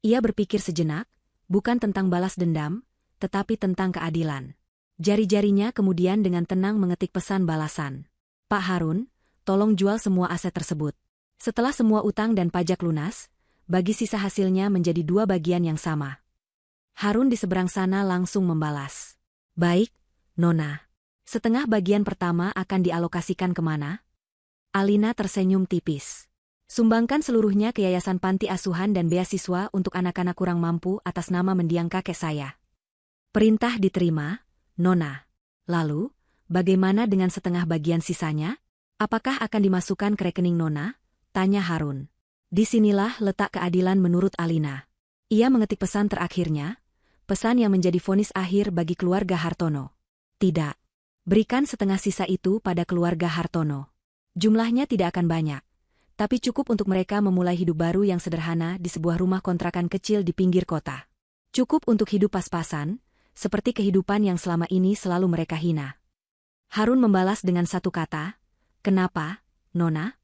Ia berpikir sejenak, bukan tentang balas dendam, tetapi tentang keadilan. Jari-jarinya kemudian dengan tenang mengetik pesan balasan. "Pak Harun, tolong jual semua aset tersebut. Setelah semua utang dan pajak lunas, bagi sisa hasilnya menjadi 2 bagian yang sama." Harun di seberang sana langsung membalas. "Baik, Nona. Setengah bagian pertama akan dialokasikan kemana?" Alina tersenyum tipis. "Sumbangkan seluruhnya ke yayasan panti asuhan dan beasiswa untuk anak-anak kurang mampu atas nama mendiang kakek saya." "Perintah diterima, Nona. Lalu, bagaimana dengan setengah bagian sisanya? Apakah akan dimasukkan ke rekening Nona?" tanya Harun. Disinilah letak keadilan menurut Alina. Ia mengetik pesan terakhirnya, pesan yang menjadi vonis akhir bagi keluarga Hartono. "Tidak. Berikan setengah sisa itu pada keluarga Hartono. Jumlahnya tidak akan banyak, tapi cukup untuk mereka memulai hidup baru yang sederhana di sebuah rumah kontrakan kecil di pinggir kota. Cukup untuk hidup pas-pasan, seperti kehidupan yang selama ini selalu mereka hina." Harun membalas dengan satu kata, "Kenapa, Nona?"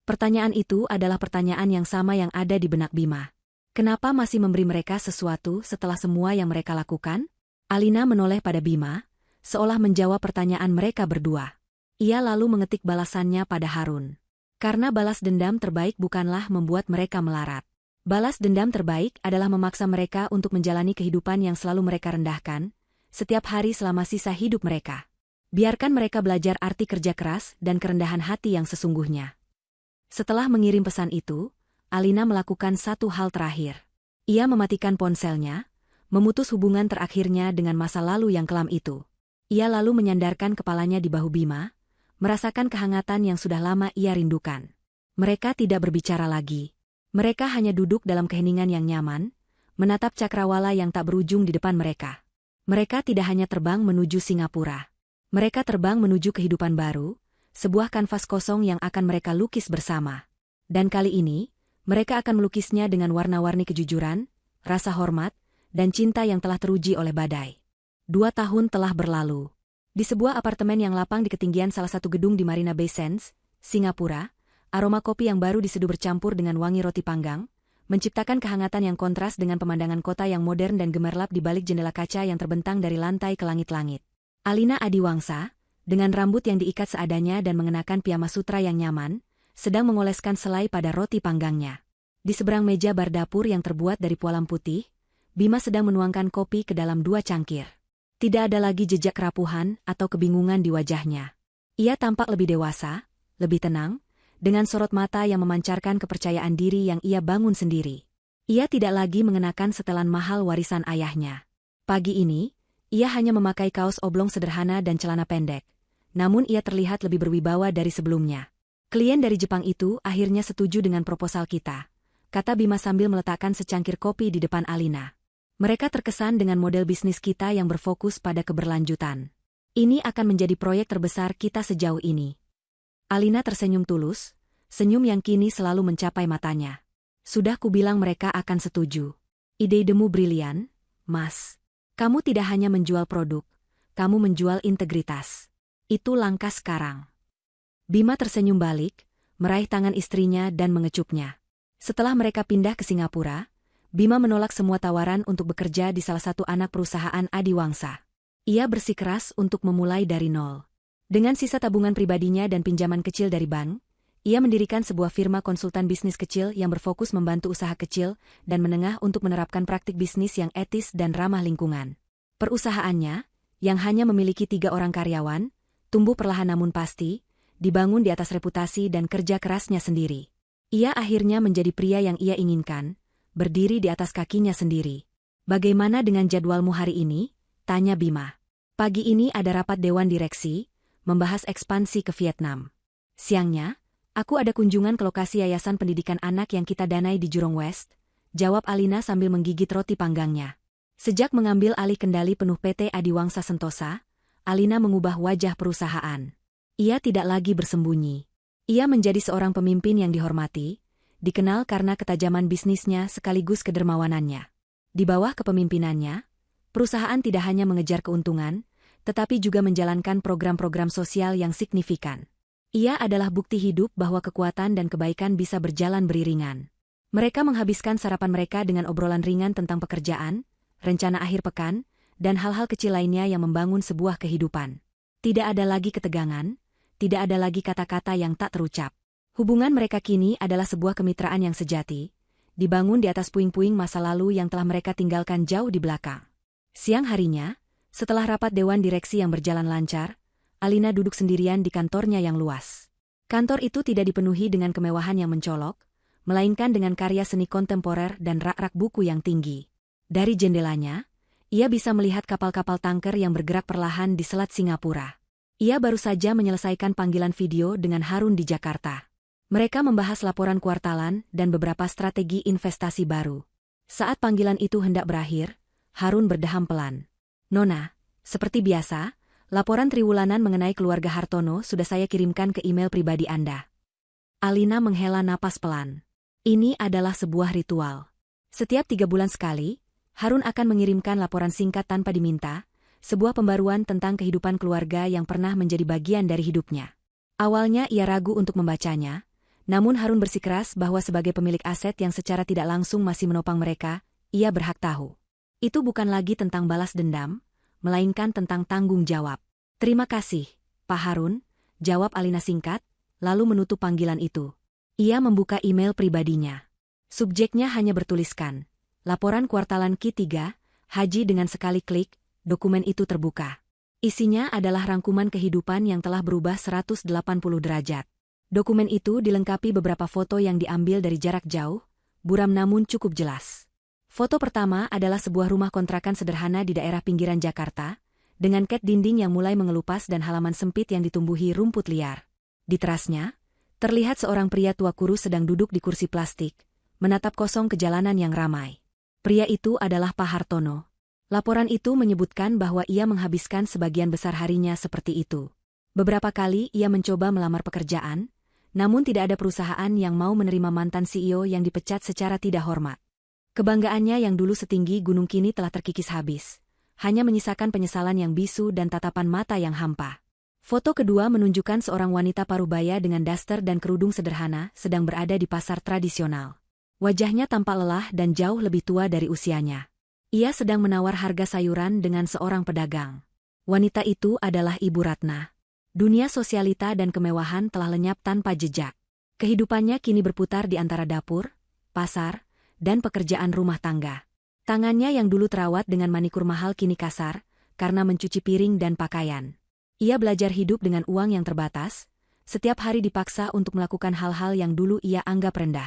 Pertanyaan itu adalah pertanyaan yang sama yang ada di benak Bima. Kenapa masih memberi mereka sesuatu setelah semua yang mereka lakukan? Alina menoleh pada Bima, seolah menjawab pertanyaan mereka berdua. Ia lalu mengetik balasannya pada Harun. Karena balas dendam terbaik bukanlah membuat mereka melarat. Balas dendam terbaik adalah memaksa mereka untuk menjalani kehidupan yang selalu mereka rendahkan, setiap hari selama sisa hidup mereka. Biarkan mereka belajar arti kerja keras dan kerendahan hati yang sesungguhnya. Setelah mengirim pesan itu, Alina melakukan satu hal terakhir. Ia mematikan ponselnya, memutus hubungan terakhirnya dengan masa lalu yang kelam itu. Ia lalu menyandarkan kepalanya di bahu Bima, merasakan kehangatan yang sudah lama ia rindukan. Mereka tidak berbicara lagi. Mereka hanya duduk dalam keheningan yang nyaman, menatap cakrawala yang tak berujung di depan mereka. Mereka tidak hanya terbang menuju Singapura. Mereka terbang menuju kehidupan baru, sebuah kanvas kosong yang akan mereka lukis bersama. Dan kali ini, mereka akan melukisnya dengan warna-warni kejujuran, rasa hormat, dan cinta yang telah teruji oleh badai. 2 tahun telah berlalu. Di sebuah apartemen yang lapang di ketinggian salah satu gedung di Marina Bay Sands, Singapura, aroma kopi yang baru diseduh bercampur dengan wangi roti panggang, menciptakan kehangatan yang kontras dengan pemandangan kota yang modern dan gemerlap di balik jendela kaca yang terbentang dari lantai ke langit-langit. Alina Adiwangsa, dengan rambut yang diikat seadanya dan mengenakan piyama sutra yang nyaman, sedang mengoleskan selai pada roti panggangnya. Di seberang meja bar dapur yang terbuat dari pualam putih, Bima sedang menuangkan kopi ke dalam 2 cangkir. Tidak ada lagi jejak kerapuhan atau kebingungan di wajahnya. Ia tampak lebih dewasa, lebih tenang, dengan sorot mata yang memancarkan kepercayaan diri yang ia bangun sendiri. Ia tidak lagi mengenakan setelan mahal warisan ayahnya. Pagi ini, ia hanya memakai kaos oblong sederhana dan celana pendek. Namun ia terlihat lebih berwibawa dari sebelumnya. Klien dari Jepang itu akhirnya setuju dengan proposal kita, kata Bima sambil meletakkan secangkir kopi di depan Alina. Mereka terkesan dengan model bisnis kita yang berfokus pada keberlanjutan. Ini akan menjadi proyek terbesar kita sejauh ini. Alina tersenyum tulus, senyum yang kini selalu mencapai matanya. Sudah kubilang mereka akan setuju. Ide-idemu brilian, Mas. Kamu tidak hanya menjual produk, kamu menjual integritas. Itu langkah sekarang. Bima tersenyum balik, meraih tangan istrinya dan mengecupnya. Setelah mereka pindah ke Singapura, Bima menolak semua tawaran untuk bekerja di salah satu anak perusahaan Adiwangsa. Ia bersikeras untuk memulai dari nol. Dengan sisa tabungan pribadinya dan pinjaman kecil dari bank, ia mendirikan sebuah firma konsultan bisnis kecil yang berfokus membantu usaha kecil dan menengah untuk menerapkan praktik bisnis yang etis dan ramah lingkungan. Perusahaannya, yang hanya memiliki 3 orang karyawan, tumbuh perlahan namun pasti, dibangun di atas reputasi dan kerja kerasnya sendiri. Ia akhirnya menjadi pria yang ia inginkan, berdiri di atas kakinya sendiri. Bagaimana dengan jadwalmu hari ini? Tanya Bima. Pagi ini ada rapat dewan direksi, membahas ekspansi ke Vietnam. Siangnya, aku ada kunjungan ke lokasi yayasan pendidikan anak yang kita danai di Jurong West, jawab Alina sambil menggigit roti panggangnya. Sejak mengambil alih kendali penuh PT Adiwangsa Sentosa, Alina mengubah wajah perusahaan. Ia tidak lagi bersembunyi. Ia menjadi seorang pemimpin yang dihormati, dikenal karena ketajaman bisnisnya sekaligus kedermawanannya. Di bawah kepemimpinannya, perusahaan tidak hanya mengejar keuntungan, tetapi juga menjalankan program-program sosial yang signifikan. Ia adalah bukti hidup bahwa kekuatan dan kebaikan bisa berjalan beriringan. Mereka menghabiskan sarapan mereka dengan obrolan ringan tentang pekerjaan, rencana akhir pekan, dan hal-hal kecil lainnya yang membangun sebuah kehidupan. Tidak ada lagi ketegangan, tidak ada lagi kata-kata yang tak terucap. Hubungan mereka kini adalah sebuah kemitraan yang sejati, dibangun di atas puing-puing masa lalu yang telah mereka tinggalkan jauh di belakang. Siang harinya, setelah rapat dewan direksi yang berjalan lancar, Alina duduk sendirian di kantornya yang luas. Kantor itu tidak dipenuhi dengan kemewahan yang mencolok, melainkan dengan karya seni kontemporer dan rak-rak buku yang tinggi. Dari jendelanya, ia bisa melihat kapal-kapal tanker yang bergerak perlahan di Selat Singapura. Ia baru saja menyelesaikan panggilan video dengan Harun di Jakarta. Mereka membahas laporan kuartalan dan beberapa strategi investasi baru. Saat panggilan itu hendak berakhir, Harun berdeham pelan. Nona, seperti biasa, laporan triwulanan mengenai keluarga Hartono sudah saya kirimkan ke email pribadi Anda. Alina menghela napas pelan. Ini adalah sebuah ritual. Setiap 3 bulan sekali, Harun akan mengirimkan laporan singkat tanpa diminta, sebuah pembaruan tentang kehidupan keluarga yang pernah menjadi bagian dari hidupnya. Awalnya ia ragu untuk membacanya, namun Harun bersikeras bahwa sebagai pemilik aset yang secara tidak langsung masih menopang mereka, ia berhak tahu. Itu bukan lagi tentang balas dendam, melainkan tentang tanggung jawab. Terima kasih, Pak Harun, jawab Alina singkat, lalu menutup panggilan itu. Ia membuka email pribadinya. Subjeknya hanya bertuliskan, laporan kuartalan Q3, Haji dengan sekali klik, dokumen itu terbuka. Isinya adalah rangkuman kehidupan yang telah berubah 180 derajat. Dokumen itu dilengkapi beberapa foto yang diambil dari jarak jauh, buram namun cukup jelas. Foto pertama adalah sebuah rumah kontrakan sederhana di daerah pinggiran Jakarta, dengan cat dinding yang mulai mengelupas dan halaman sempit yang ditumbuhi rumput liar. Di terasnya, Terlihat seorang pria tua kurus sedang duduk di kursi plastik, menatap kosong ke jalanan yang ramai. Pria itu adalah Pak Hartono. Laporan itu menyebutkan bahwa ia menghabiskan sebagian besar harinya seperti itu. Beberapa kali ia mencoba melamar pekerjaan, namun tidak ada perusahaan yang mau menerima mantan CEO yang dipecat secara tidak hormat. Kebanggaannya yang dulu setinggi gunung kini telah terkikis habis. Hanya menyisakan penyesalan yang bisu dan tatapan mata yang hampa. Foto kedua menunjukkan seorang wanita parubaya dengan daster dan kerudung sederhana sedang berada di pasar tradisional. Wajahnya tampak lelah dan jauh lebih tua dari usianya. Ia sedang menawar harga sayuran dengan seorang pedagang. Wanita itu adalah Ibu Ratna. Dunia sosialita dan kemewahan telah lenyap tanpa jejak. Kehidupannya kini berputar di antara dapur, pasar, dan pekerjaan rumah tangga. Tangannya yang dulu terawat dengan manikur mahal kini kasar, karena mencuci piring dan pakaian. Ia belajar hidup dengan uang yang terbatas, setiap hari dipaksa untuk melakukan hal-hal yang dulu ia anggap rendah.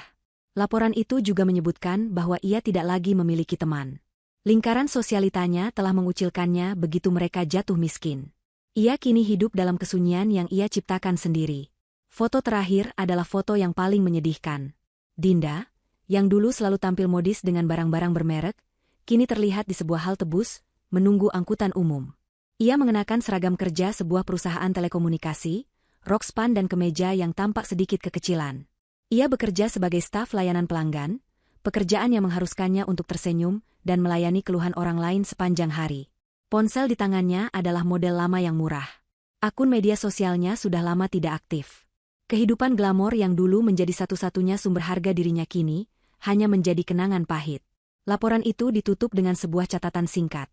Laporan itu juga menyebutkan bahwa ia tidak lagi memiliki teman. Lingkaran sosialitanya telah mengucilkannya begitu mereka jatuh miskin. Ia kini hidup dalam kesunyian yang ia ciptakan sendiri. Foto terakhir adalah foto yang paling menyedihkan. Dinda, yang dulu selalu tampil modis dengan barang-barang bermerek, kini terlihat di sebuah halte bus, menunggu angkutan umum. Ia mengenakan seragam kerja sebuah perusahaan telekomunikasi, rok span dan kemeja yang tampak sedikit kekecilan. Ia bekerja sebagai staf layanan pelanggan, pekerjaan yang mengharuskannya untuk tersenyum dan melayani keluhan orang lain sepanjang hari. Ponsel di tangannya adalah model lama yang murah. Akun media sosialnya sudah lama tidak aktif. Kehidupan glamor yang dulu menjadi satu-satunya sumber harga dirinya kini, hanya menjadi kenangan pahit. Laporan itu ditutup dengan sebuah catatan singkat.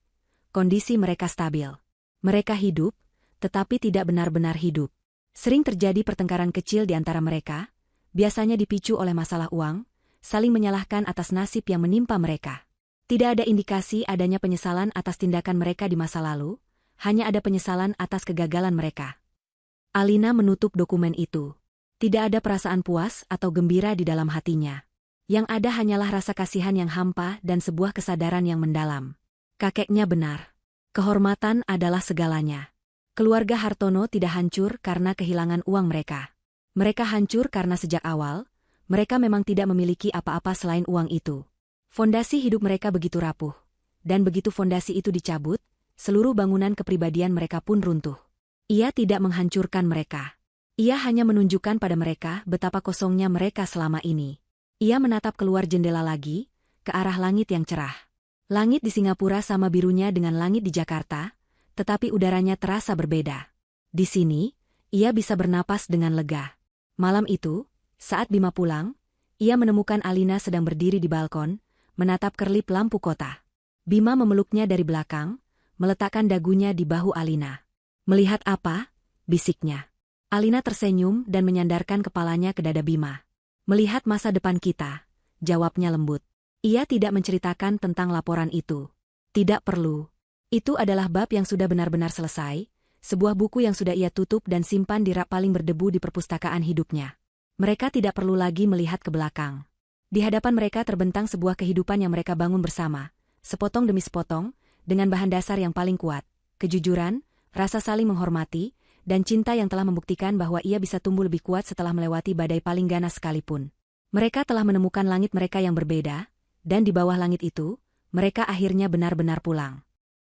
Kondisi mereka stabil. Mereka hidup, tetapi tidak benar-benar hidup. Sering terjadi pertengkaran kecil di antara mereka, biasanya dipicu oleh masalah uang, saling menyalahkan atas nasib yang menimpa mereka. Tidak ada indikasi adanya penyesalan atas tindakan mereka di masa lalu, hanya ada penyesalan atas kegagalan mereka. Alina menutup dokumen itu. Tidak ada perasaan puas atau gembira di dalam hatinya. Yang ada hanyalah rasa kasihan yang hampa dan sebuah kesadaran yang mendalam. Kakeknya benar. Kehormatan adalah segalanya. Keluarga Hartono tidak hancur karena kehilangan uang mereka. Mereka hancur karena sejak awal, mereka memang tidak memiliki apa-apa selain uang itu. Fondasi hidup mereka begitu rapuh. Dan begitu fondasi itu dicabut, seluruh bangunan kepribadian mereka pun runtuh. Ia tidak menghancurkan mereka. Ia hanya menunjukkan pada mereka betapa kosongnya mereka selama ini. Ia menatap keluar jendela lagi, ke arah langit yang cerah. Langit di Singapura sama birunya dengan langit di Jakarta, tetapi udaranya terasa berbeda. Di sini, ia bisa bernapas dengan lega. Malam itu, saat Bima pulang, ia menemukan Alina sedang berdiri di balkon, menatap kerlip lampu kota. Bima memeluknya dari belakang, meletakkan dagunya di bahu Alina. "Melihat apa?" bisiknya. Alina tersenyum dan menyandarkan kepalanya ke dada Bima. "Melihat masa depan kita," jawabnya lembut. Ia tidak menceritakan tentang laporan itu. Tidak perlu. Itu adalah bab yang sudah benar-benar selesai, sebuah buku yang sudah ia tutup dan simpan di rak paling berdebu di perpustakaan hidupnya. Mereka tidak perlu lagi melihat ke belakang. Di hadapan mereka terbentang sebuah kehidupan yang mereka bangun bersama, sepotong demi sepotong, dengan bahan dasar yang paling kuat, kejujuran, rasa saling menghormati, dan cinta yang telah membuktikan bahwa ia bisa tumbuh lebih kuat setelah melewati badai paling ganas sekalipun. Mereka telah menemukan langit mereka yang berbeda, dan di bawah langit itu, mereka akhirnya benar-benar pulang.